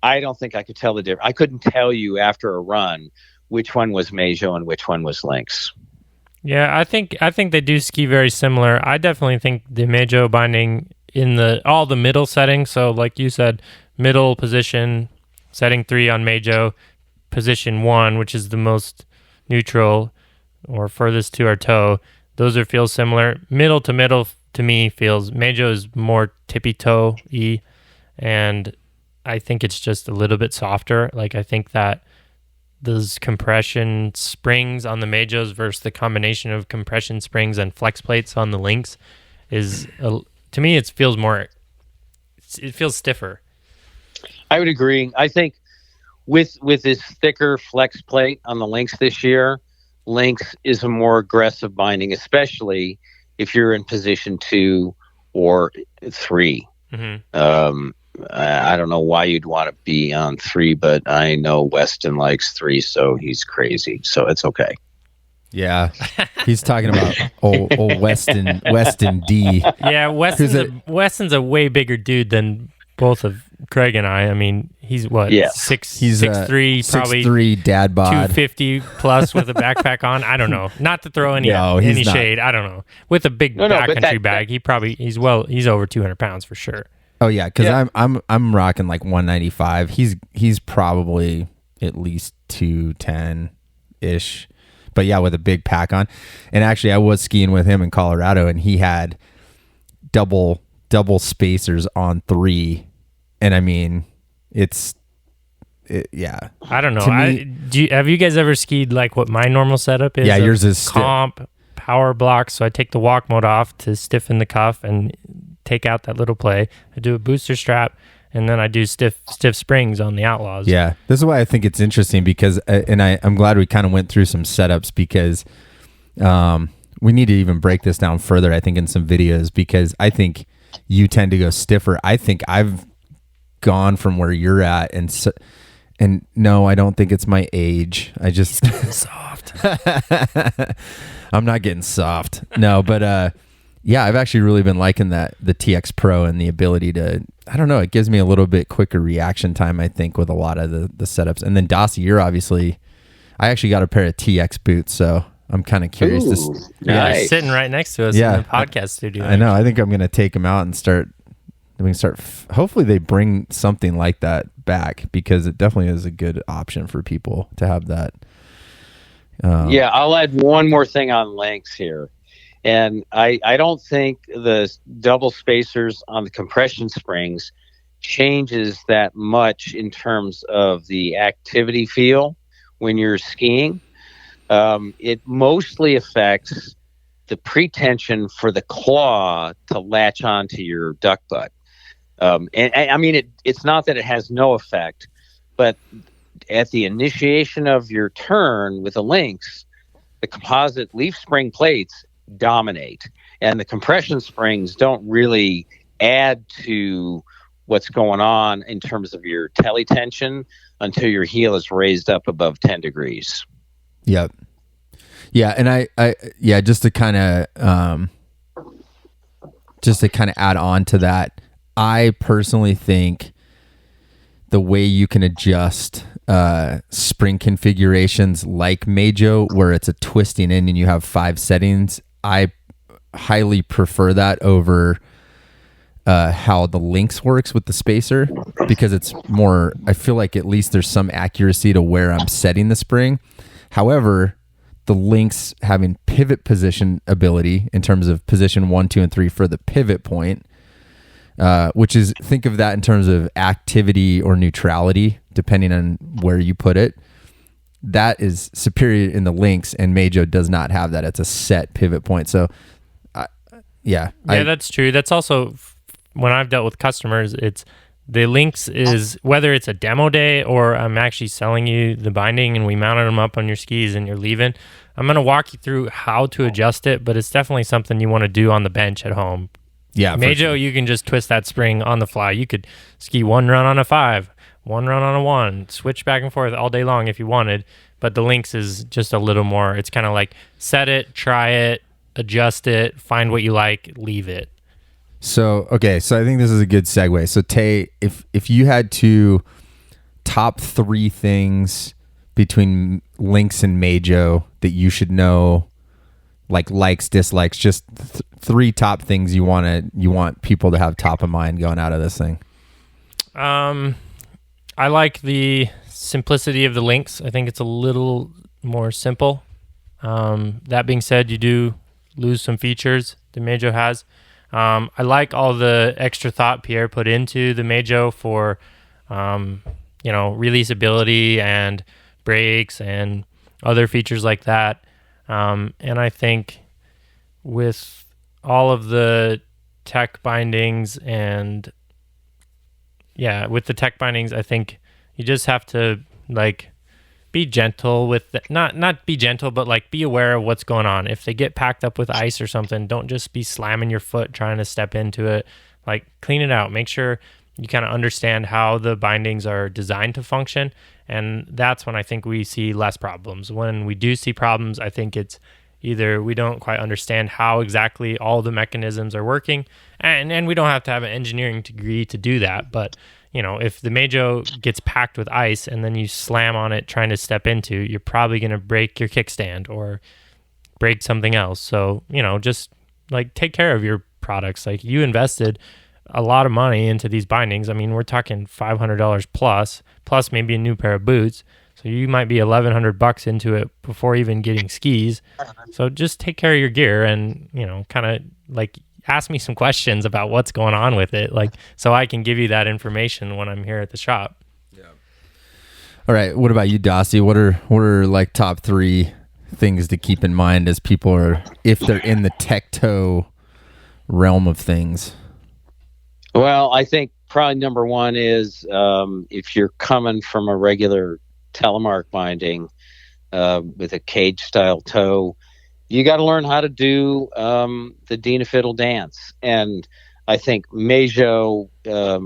I don't think I could tell the difference. I couldn't tell you after a run which one was Meidjo and which one was Lynx. Yeah, I think they do ski very similar. I definitely think the Meidjo binding in all the middle settings. So like you said, middle position, setting 3 on Meidjo, position 1, which is the most neutral or furthest to our toe. Those feel similar. Middle to me feels Meidjo is more tippy toe-y, and I think it's just a little bit softer. Like, I think that those compression springs on the Meidjos versus the combination of compression springs and flex plates on the Lynx to me, it feels stiffer. I would agree. I think with this thicker flex plate on the Lynx this year, Lynx is a more aggressive binding, especially if you're in position 2 or 3. Mm-hmm. I don't know why you'd want to be on 3, but I know Weston likes 3, so he's crazy. So it's okay. Yeah, he's talking about old Weston D. Yeah, Weston's a way bigger dude than both of Craig and I. I mean, he's what? Yeah. He's 6'3", probably 6'3", dad bod, 250 plus with a backpack on. I don't know. Not to throw any shade. I don't know. With a big backcountry bag, he's over 200 pounds for sure. Oh yeah, because I'm rocking like 195. He's probably at least 210 ish. But yeah, with a big pack on. And actually, I was skiing with him in Colorado, and he had double spacers on 3. And I mean, yeah. I don't know. Have you guys ever skied like what my normal setup is? Yeah, yours is comp power block. So I take the walk mode off to stiffen the cuff and take out that little play. I do a booster strap. And then I do stiff springs on the Outlaws. Yeah, this is why I think it's interesting because, I'm glad we kind of went through some setups because we need to even break this down further, I think, in some videos because I think you tend to go stiffer. I think I've gone from where you're at, and no, I don't think it's my age. I just soft. I'm not getting soft. No, but yeah, I've actually really been liking the TX Pro and the ability to, I don't know, it gives me a little bit quicker reaction time, I think, with a lot of the setups. And then Dostie, I actually got a pair of TX boots, so I'm kind of curious. Nice. Sitting right next to us in the podcast studio. I know. I think I'm going to take them out and hopefully they bring something like that back because it definitely is a good option for people to have that. Yeah, I'll add one more thing on Lynx here. And I don't think the double spacers on the compression springs changes that much in terms of the activity feel when you're skiing. It mostly affects the pretension for the claw to latch onto your duck butt. And I mean, it's not that it has no effect, but at the initiation of your turn with a Lynx, the composite leaf spring plates dominate, and the compression springs don't really add to what's going on in terms of your telly tension until your heel is raised up above 10 degrees. Yep. Yeah, and I just to kind of add on to that, I personally think the way you can adjust spring configurations like Meidjo, where it's a twisting in and you have 5 settings, I highly prefer that over how the Lynx works with the spacer because it's more, I feel like at least there's some accuracy to where I'm setting the spring. However, the Lynx having pivot position ability in terms of position 1, 2, and 3 for the pivot point, which is, think of that in terms of activity or neutrality, depending on where you put it. That is superior in the Lynx, and Meidjo does not have that. It's a set pivot point. So, that's true. That's also, when I've dealt with customers, it's the Lynx is, whether it's a demo day or I'm actually selling you the binding and we mounted them up on your skis and you're leaving, I'm going to walk you through how to adjust it, but it's definitely something you want to do on the bench at home. Yeah, Meidjo, sure. You can just twist that spring on the fly. You could ski one run on a 5, one run on a 1, switch back and forth all day long if you wanted. But the Lynx is just a little more, it's kind of like set it, try it, adjust it, find what you like, leave it. So, okay, so I think this is a good segue. So, Tay, if you had to top 3 things between Lynx and Meidjo that you should know, like likes, dislikes, just 3 top things you want people to have top of mind going out of this thing. I like the simplicity of the Lynx. I think it's a little more simple. That being said, you do lose some features the Meidjo has. I like all the extra thought Pierre put into the Meidjo for, releasability and brakes and other features like that. And I think with all of the tech bindings I think you just have to be gentle with not be gentle, but be aware of what's going on. If they get packed up with ice or something, don't just be slamming your foot trying to step into it. Clean it out. Make sure you kind of understand how the bindings are designed to function. And that's when I think we see less problems. When we do see problems, I think it's either we don't quite understand how exactly all the mechanisms are working, and we don't have to have an engineering degree to do that. But, if the Meidjo gets packed with ice and then you slam on it trying to step into, you're probably going to break your kickstand or break something else. So, just like take care of your products. Like, you invested a lot of money into these bindings. I mean, we're talking $500 plus maybe a new pair of boots. So you might be $1,100 into it before even getting skis. So just take care of your gear and, kind of like ask me some questions about what's going on with it. Like, so I can give you that information when I'm here at the shop. Yeah. All right. What about you, Dostie? What are like top 3 things to keep in mind as people are, if they're in the tech toe realm of things? Well, I think probably number one is if you're coming from a regular Telemark binding with a cage style toe, you got to learn how to do the Dina Fiddle dance. And I think Meidjo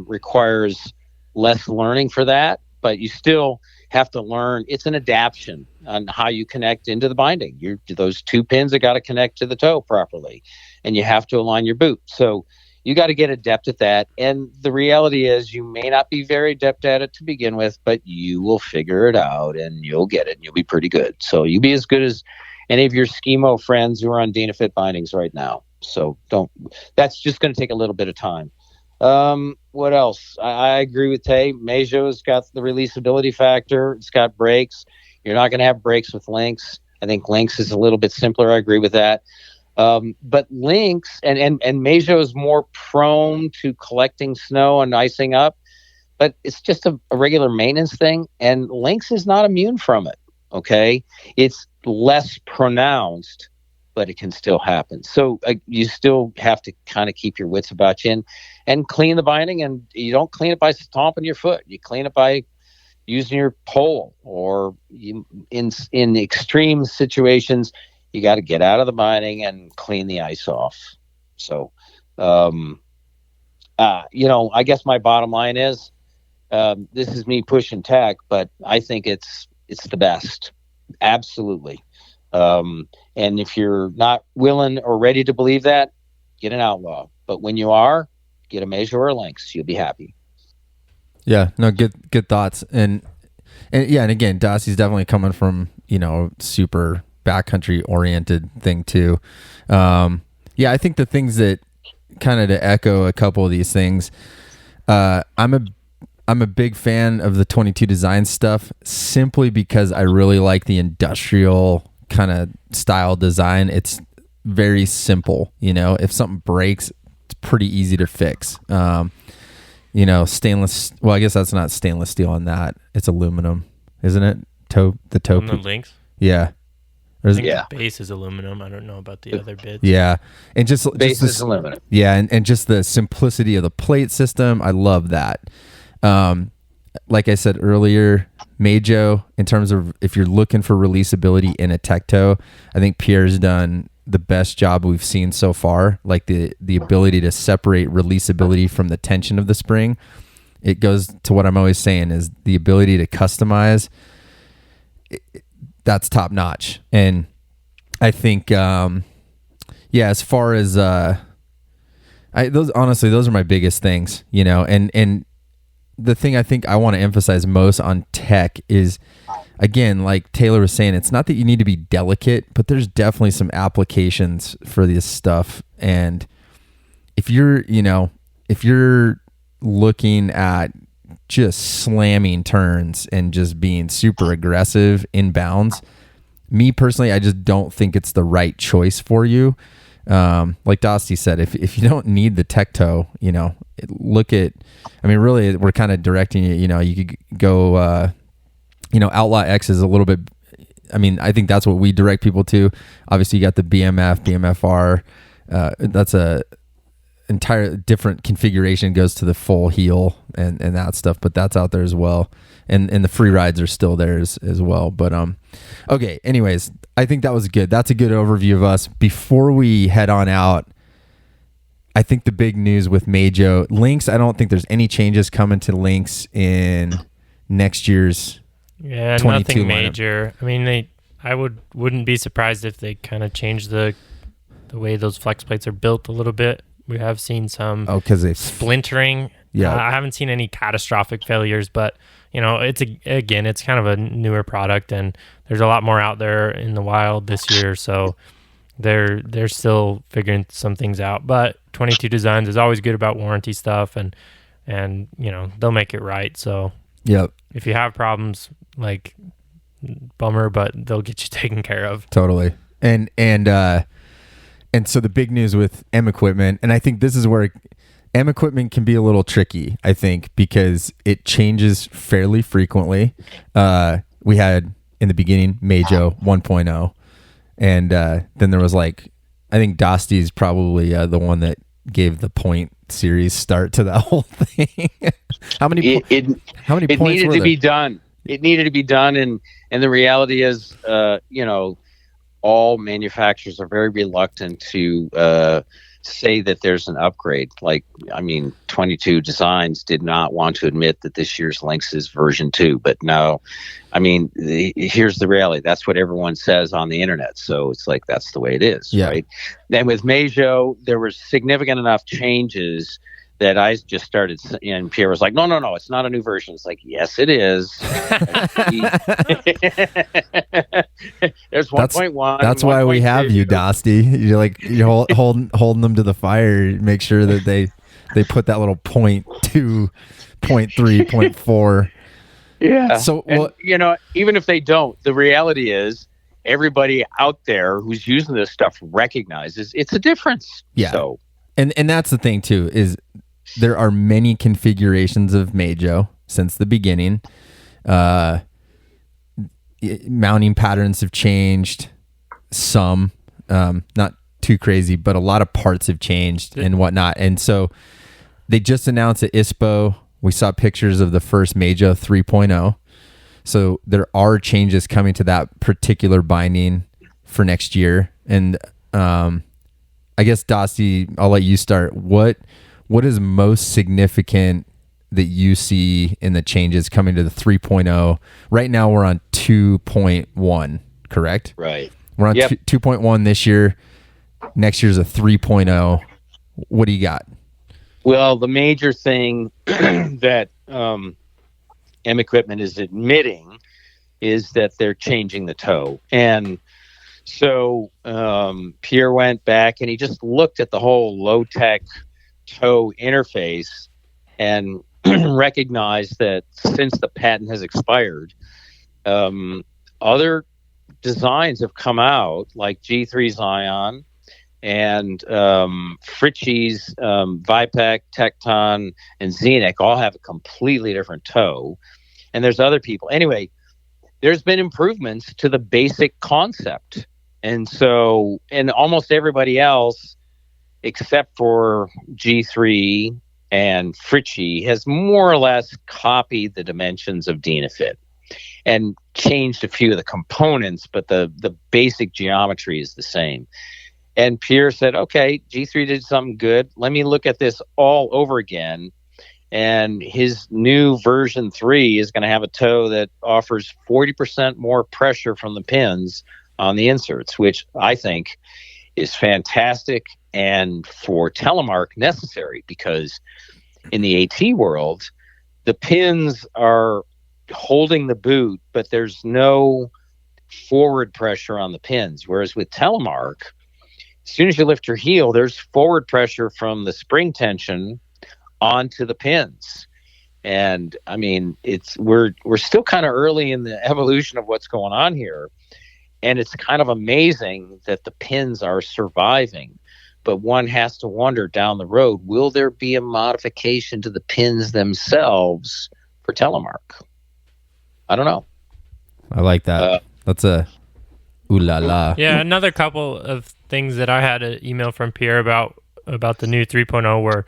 requires less learning for that, but you still have to learn. It's an adaptation on how you connect into the binding. Those 2 pins have got to connect to the toe properly, and you have to align your boot. So you got to get adept at that. And the reality is you may not be very adept at it to begin with, but you will figure it out and you'll get it and you'll be pretty good. So you'll be as good as any of your Skimo friends who are on DynaFit bindings right now. So that's just going to take a little bit of time. What else? I agree with Tay. Meidjo's got the releasability factor. It's got brakes. You're not going to have brakes with Lynx. I think Lynx is a little bit simpler. I agree with that. But Lynx and Meidjo is more prone to collecting snow and icing up, but it's just a regular maintenance thing. And Lynx is not immune from it. Okay. It's less pronounced, but it can still happen. So you still have to kind of keep your wits about you and clean the binding. And you don't clean it by stomping your foot. You clean it by using your pole, or in extreme situations, you got to get out of the binding and clean the ice off. So, I guess my bottom line is, this is me pushing tech, but I think it's the best. Absolutely. And if you're not willing or ready to believe that, get an Outlaw. But when you are, get a Meidjo or a Lynx. You'll be happy. Yeah, no, good thoughts. And again, Dostie's definitely coming from, super backcountry oriented thing too. I think the things that kind of to echo a couple of these things, I'm a big fan of the 22 design stuff simply because I really like the industrial kind of style design. It's very simple. If something breaks, it's pretty easy to fix. Stainless. Well, I guess that's not stainless steel on that. It's aluminum, isn't it? The toe. On the Lynx? Yeah. I think the base is aluminum. I don't know about the other bits. Yeah. And just base is aluminum. Yeah. And just the simplicity of the plate system. I love that. Like I said earlier, Meidjo, in terms of if you're looking for releasability in a tech toe, I think Pierre's done the best job we've seen so far. Like the ability to separate releasability from the tension of the spring. It goes to what I'm always saying is the ability to customize. That's top notch. And I think, as far as, those are my biggest things, and the thing I think I want to emphasize most on tech is, again, like Taylor was saying, it's not that you need to be delicate, but there's definitely some applications for this stuff. And if you're looking at just slamming turns and just being super aggressive inbounds, me personally, I just don't think it's the right choice for you. Like Dostie said, if you don't need the tech toe, really we're kind of directing you, you could go, Outlaw X is a little bit, I think that's what we direct people to. Obviously you got the BMFR, that's a entire different configuration, goes to the full heel and that stuff, but that's out there as well. And the free rides are still there as well. But, okay. Anyways, I think that was good. That's a good overview of us. Before we head on out, I think the big news with Meidjo, Lynx, I don't think there's any changes coming to Lynx in next year's 22 nothing lineup. major. I mean, I wouldn't be surprised if they kind of change the way those flex plates are built a little bit. We have seen some because they splintering. Yeah, I haven't seen any catastrophic failures, but it's kind of a newer product, and there's a lot more out there in the wild this year, so they're still figuring some things out. But 22 Designs is always good about warranty stuff, and they'll make it right. So yep. If you have problems, like, bummer, but they'll get you taken care of. Totally. And so the big news with M Equipment, and I think this is where M Equipment can be a little tricky, I think, because it changes fairly frequently. We had in the beginning Meidjo 1.0, and then there was I think Dostie is probably the one that gave the point series start to that whole thing. How many points needed to be done. It needed to be done, and the reality is, all manufacturers are very reluctant to say that there's an upgrade. 22 Designs did not want to admit that this year's Lynx is version 2, but no, here's the reality. That's what everyone says on the internet. So it's that's the way it is, right? Then with Meidjo, there were significant enough changes that I just started, and Pierre was like, no, it's not a new version. It's yes, it is. There's 1.1. That's why we have you, Dostie. You're holding them to the fire. Make sure that they put that little 0.2, 0.3, 0.4. Yeah. So, even if they don't, the reality is everybody out there who's using this stuff recognizes it's a difference. Yeah. So, and that's the thing too, is there are many configurations of Meidjo since the beginning. Mounting patterns have changed. Some, not too crazy, but a lot of parts have changed and whatnot. And so they just announced at ISPO, we saw pictures of the first Meidjo 3.0. So there are changes coming to that particular binding for next year. And I guess, Dostie, I'll let you start. What is most significant that you see in the changes coming to the 3.0? Right now we're on 2.1, correct? Right. We're on 2.1 this year. Next year's a 3.0. What do you got? Well, the major thing that M Equipment is admitting is that they're changing the toe. And so Pierre went back and he just looked at the whole low-tech toe interface and recognized that since the patent has expired, other designs have come out, like G3 Zion and Fritchie's Vipec, Tecton, and Xenic all have a completely different toe. And there's other people. Anyway, there's been improvements to the basic concept. And so, and almost everybody else, except for G3 and Fritchie, has more or less copied the dimensions of Dynafit and changed a few of the components, but the basic geometry is the same. And Pierre said, okay, G3 did something good. Let me look at this all over again. And his new version 3 is going to have a toe that offers 40% more pressure from the pins on the inserts, which I think is fantastic and for Telemark necessary, because in the AT world, the pins are holding the boot, but there's no forward pressure on the pins. Whereas with Telemark, as soon as you lift your heel, there's forward pressure from the spring tension onto the pins. And I mean, we're still kind of early in the evolution of what's going on here. And it's kind of amazing that the pins are surviving. But one has to wonder down the road, will there be a modification to the pins themselves for Telemark? I don't know. I like that. That's a ooh la la. Yeah, another couple of things that I had an email from Pierre about the new 3.0 were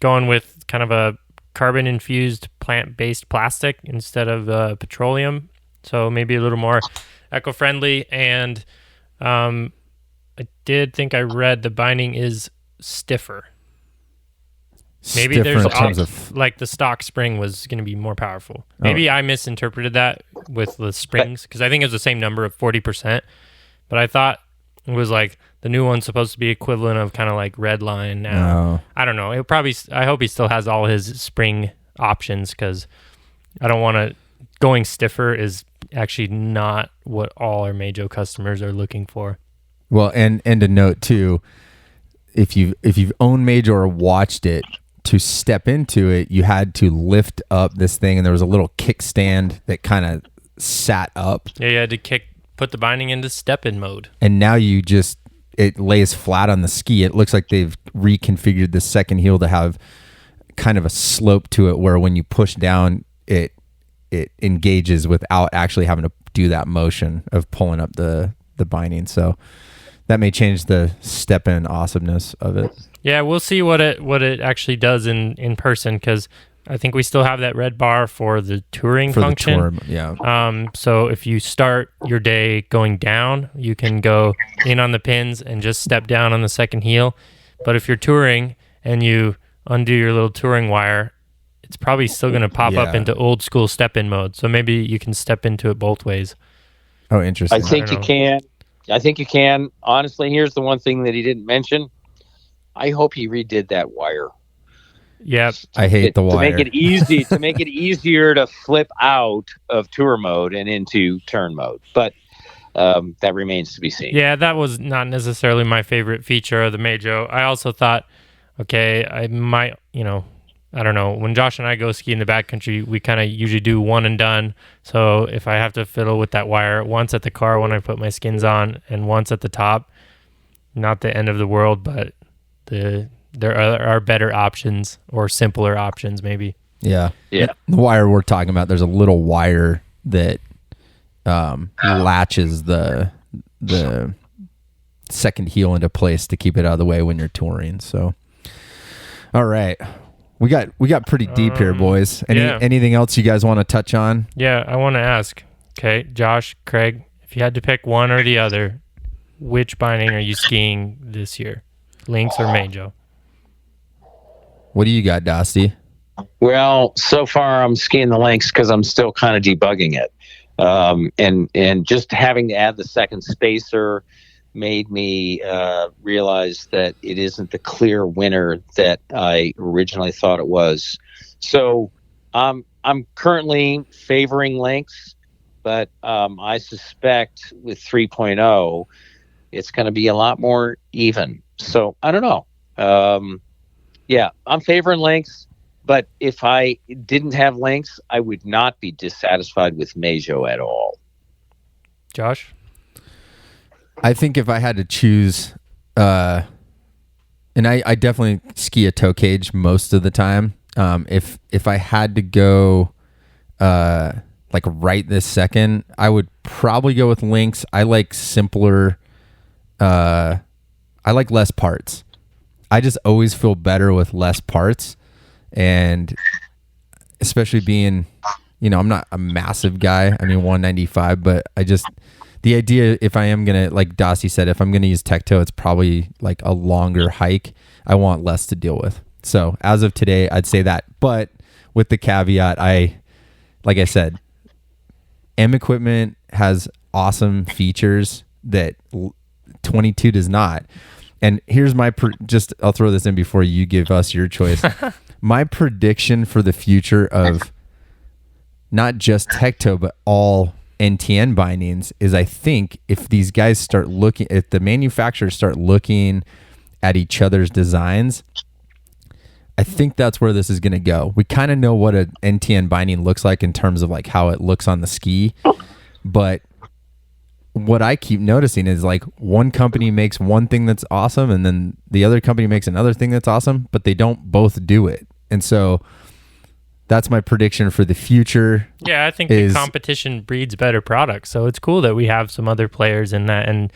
going with kind of a carbon-infused plant-based plastic instead of petroleum. So maybe a little more eco-friendly. And I did think I read the binding is stiffer. Maybe Stiffer there's in terms of like the stock spring was going to be more powerful. Maybe I misinterpreted that with the springs because I think it was the same number of 40%, but I thought it was like the new one's supposed to be equivalent of kind of like Redline now. I don't know. I hope he still has all his spring options because I don't want to. Going stiffer is actually not what all our Meidjo customers are looking for. Well, and a note too, if you've owned Meidjo or watched it, to step into it, you had to lift up this thing, and there was a little kickstand that kind of sat up. Yeah, you had to put the binding into step-in mode. And now it lays flat on the ski. It looks like they've reconfigured the second heel to have kind of a slope to it, where when you push down, it engages without actually having to do that motion of pulling up the binding. So that may change the step-in awesomeness of it. Yeah, we'll see what it actually does in person because I think we still have that red bar for the touring function. So if you start your day going down, you can go in on the pins and just step down on the second heel. But if you're touring and you undo your little touring wire, it's probably still going to pop up into old school step-in mode. So maybe you can step into it both ways. Oh, interesting. I think you can. I think you can. Honestly, here's the one thing that he didn't mention. I hope he redid that wire. Yep. I hate the wire. To make it easier to flip out of tour mode and into turn mode. But that remains to be seen. Yeah, that was not necessarily my favorite feature of the Meidjo. I also thought, okay, I might, I don't know. When Josh and I go ski in the backcountry, we kind of usually do one and done. So if I have to fiddle with that wire once at the car when I put my skins on and once at the top, not the end of the world, but there are better options or simpler options maybe. Yeah. The wire we're talking about, there's a little wire that latches the second heel into place to keep it out of the way when you're touring. So, all right. We got pretty deep here, boys. Anything else you guys want to touch on? Yeah, I want to ask. Okay, Josh, Craig, if you had to pick one or the other, which binding are you skiing this year? Lynx or Meidjo? What do you got, Dostie? Well, so far I'm skiing the Lynx because I'm still kind of debugging it. And just having to add the second spacer made me realize that it isn't the clear winner that I originally thought it was. So I'm currently favoring Lynx, but I suspect with 3.0 it's going to be a lot more even. So I don't know. I'm favoring Lynx, but if I didn't have Lynx, I would not be dissatisfied with Meidjo at all. Josh? I think if I had to choose, and I definitely ski a toe cage most of the time. If I had to go, like right this second, I would probably go with Lynx. I like simpler. I like less parts. I just always feel better with less parts, and especially being, I'm not a massive guy. I mean, 195, but the idea, if I am going to, like Dostie said, if I'm going to use tech toe, it's probably like a longer hike. I want less to deal with. So as of today, I'd say that. But with the caveat, like I said, M Equipment has awesome features that 22 does not. And here's my, I'll throw this in before you give us your choice. My prediction for the future of not just tech toe, but all NTN bindings is, I think if these guys if the manufacturers start looking at each other's designs, I think that's where this is going to go. We kind of know what an NTN binding looks like in terms of like how it looks on the ski, but what I keep noticing is like one company makes one thing that's awesome and then the other company makes another thing that's awesome, but they don't both do it. And so that's my prediction for the future. Yeah, I think the competition breeds better products. So it's cool that we have some other players in that. And,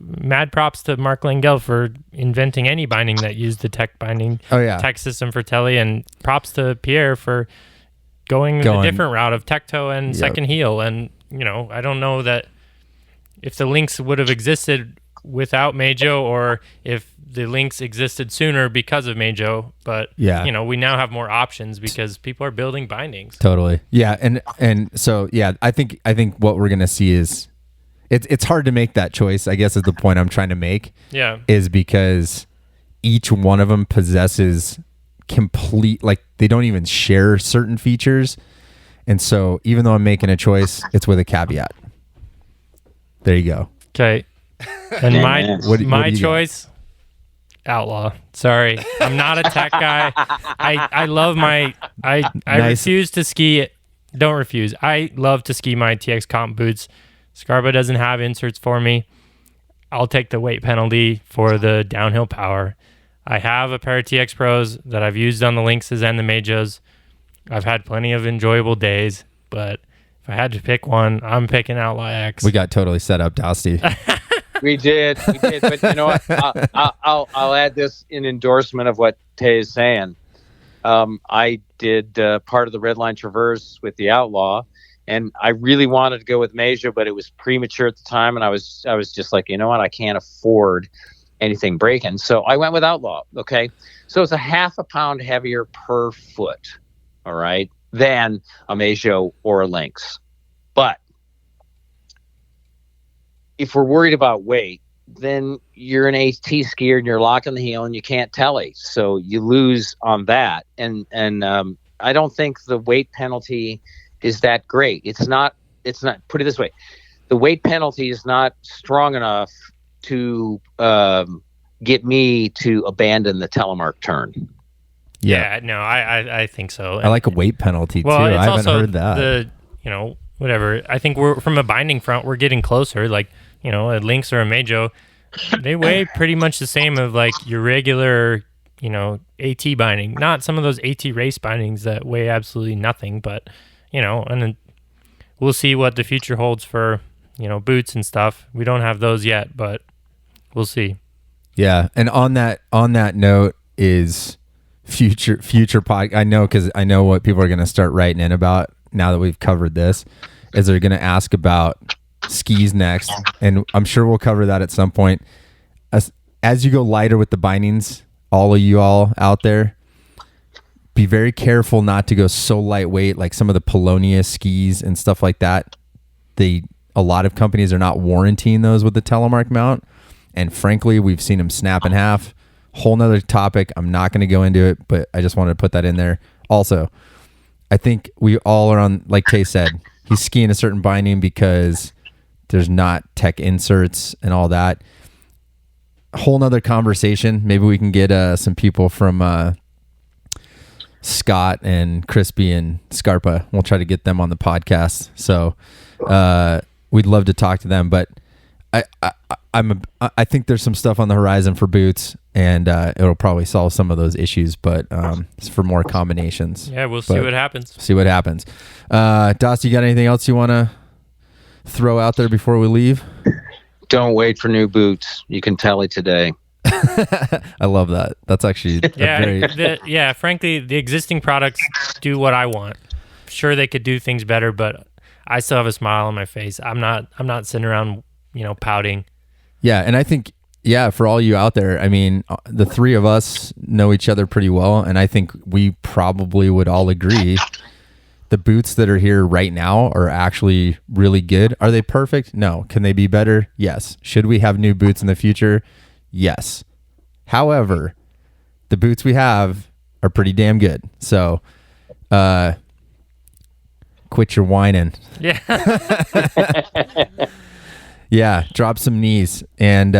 mad props to Mark Langell for inventing any binding that used the tech binding tech system for Tele. And props to Pierre for going a different route of tech toe and second heel. And, I don't know that if the Lynx would have existed without Meidjo, or if the Lynx existed sooner because of Meidjo. But we now have more options because people are building bindings. Totally. Yeah, and so I think what we're gonna see is it's hard to make that choice, I guess, is the point I'm trying to make. Yeah. Is because each one of them possesses complete, like, they don't even share certain features. And so even though I'm making a choice, it's with a caveat. There you go. Okay. And my choice, Outlaw. Sorry, I'm not a tech guy. I love I Nice. refuse to ski it. Don't refuse. I love to ski my TX Comp boots. Scarpa doesn't have inserts for me. I'll take the weight penalty for the downhill power. I have a pair of TX Pros that I've used on the Lynxes and the Meidjos. I've had plenty of enjoyable days, but if I had to pick one, I'm picking Outlaw X. We got totally set up, Dostie. We did, but you know what? I'll add this in endorsement of what Tay is saying. I did part of the Redline Traverse with the Outlaw, and I really wanted to go with Meidjo, but it was premature at the time, and I was just like, you know what? I can't afford anything breaking, so I went with Outlaw. Okay, so it's a half a pound heavier per foot, all right, than a Meidjo or a Lynx, but if we're worried about weight, then you're an AT skier and you're locking the heel and you can't telly, so you lose on that. And I don't think the weight penalty is that great. It's not. Put it this way, the weight penalty is not strong enough to get me to abandon the Telemark turn. Yeah, no, I think so. I like a weight penalty too. I haven't heard that. Whatever. I think we're from a binding front, we're getting closer. Like, a Lynx or a Meidjo, they weigh pretty much the same of like your regular, AT binding. Not some of those AT race bindings that weigh absolutely nothing, but and then we'll see what the future holds for, boots and stuff. We don't have those yet, but we'll see. Yeah, and on that note is future pod. I know, because I know what people are going to start writing in about now that we've covered this, is they're going to ask about skis next, and I'm sure we'll cover that at some point. As you go lighter with the bindings, all of you all out there, be very careful not to go so lightweight, like some of the Polonia skis and stuff like that. A lot of companies are not warranting those with the Telemark mount, and frankly, we've seen them snap in half. Whole nother topic. I'm not going to go into it, but I just wanted to put that in there. Also, I think we all are on, like Tay said, he's skiing a certain binding because there's not tech inserts and all that. Whole nother conversation. Maybe we can get some people from Scott and Crispy and Scarpa. We'll try to get them on the podcast. So we'd love to talk to them. But I think there's some stuff on the horizon for boots, and it'll probably solve some of those issues. But it's for more combinations. Yeah, we'll see what happens. Dostie, you got anything else you want to throw out there before we leave? Don't wait for new boots. You can telly today. I love that. That's actually frankly, the existing products do what I want. Sure, they could do things better, but I still have a smile on my face. I'm not sitting around, pouting. Yeah, and I think, for all you out there, I mean, the three of us know each other pretty well, and I think we probably would all agree the boots that are here right now are actually really good. Are they perfect? No. Can they be better? Yes. Should we have new boots in the future? Yes. However, the boots we have are pretty damn good. So, quit your whining. Yeah. Yeah. Drop some knees. And,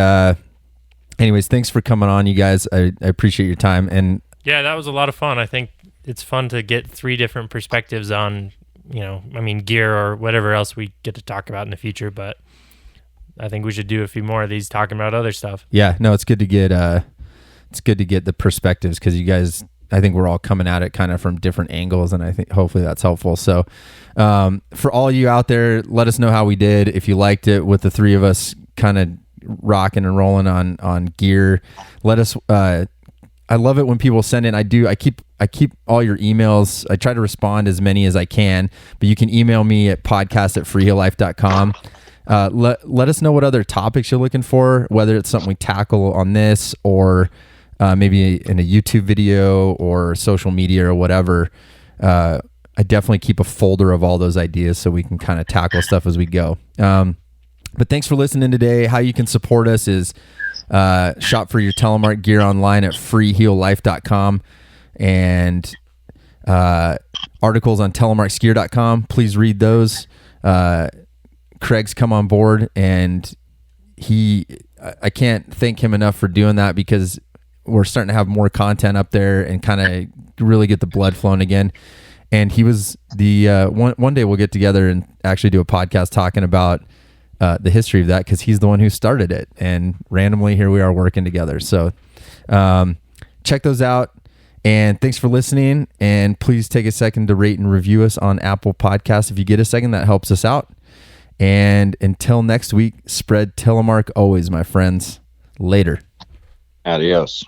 anyways, thanks for coming on, you guys. I appreciate your time. And yeah, that was a lot of fun. I think it's fun to get three different perspectives on, gear or whatever else we get to talk about in the future. But I think we should do a few more of these talking about other stuff. Yeah, no, it's good to get the perspectives, because you guys, I think we're all coming at it kind of from different angles, and I think hopefully that's helpful. So for all you out there, let us know how we did. If you liked it with the three of us kind of rocking and rolling on gear, let us. I love it when people send in. I keep all your emails. I try to respond as many as I can, but you can email me at podcast@freeheellife.com. Let us know what other topics you're looking for, whether it's something we tackle on this or maybe in a YouTube video or social media or whatever. I definitely keep a folder of all those ideas so we can kind of tackle stuff as we go. But thanks for listening today. How you can support us is shop for your Telemark gear online at freeheellife.com and articles on telemarkskier.com. Please read those. Craig's come on board, and I can't thank him enough for doing that, because we're starting to have more content up there and kind of really get the blood flowing again. And he was the one day we'll get together and actually do a podcast talking about the history of that, because he's the one who started it, and randomly here we are working together. So check those out, and thanks for listening. And please take a second to rate and review us on Apple Podcasts. If you get a second, that helps us out. And until next week, spread Telemark always, my friends. Later. Adios.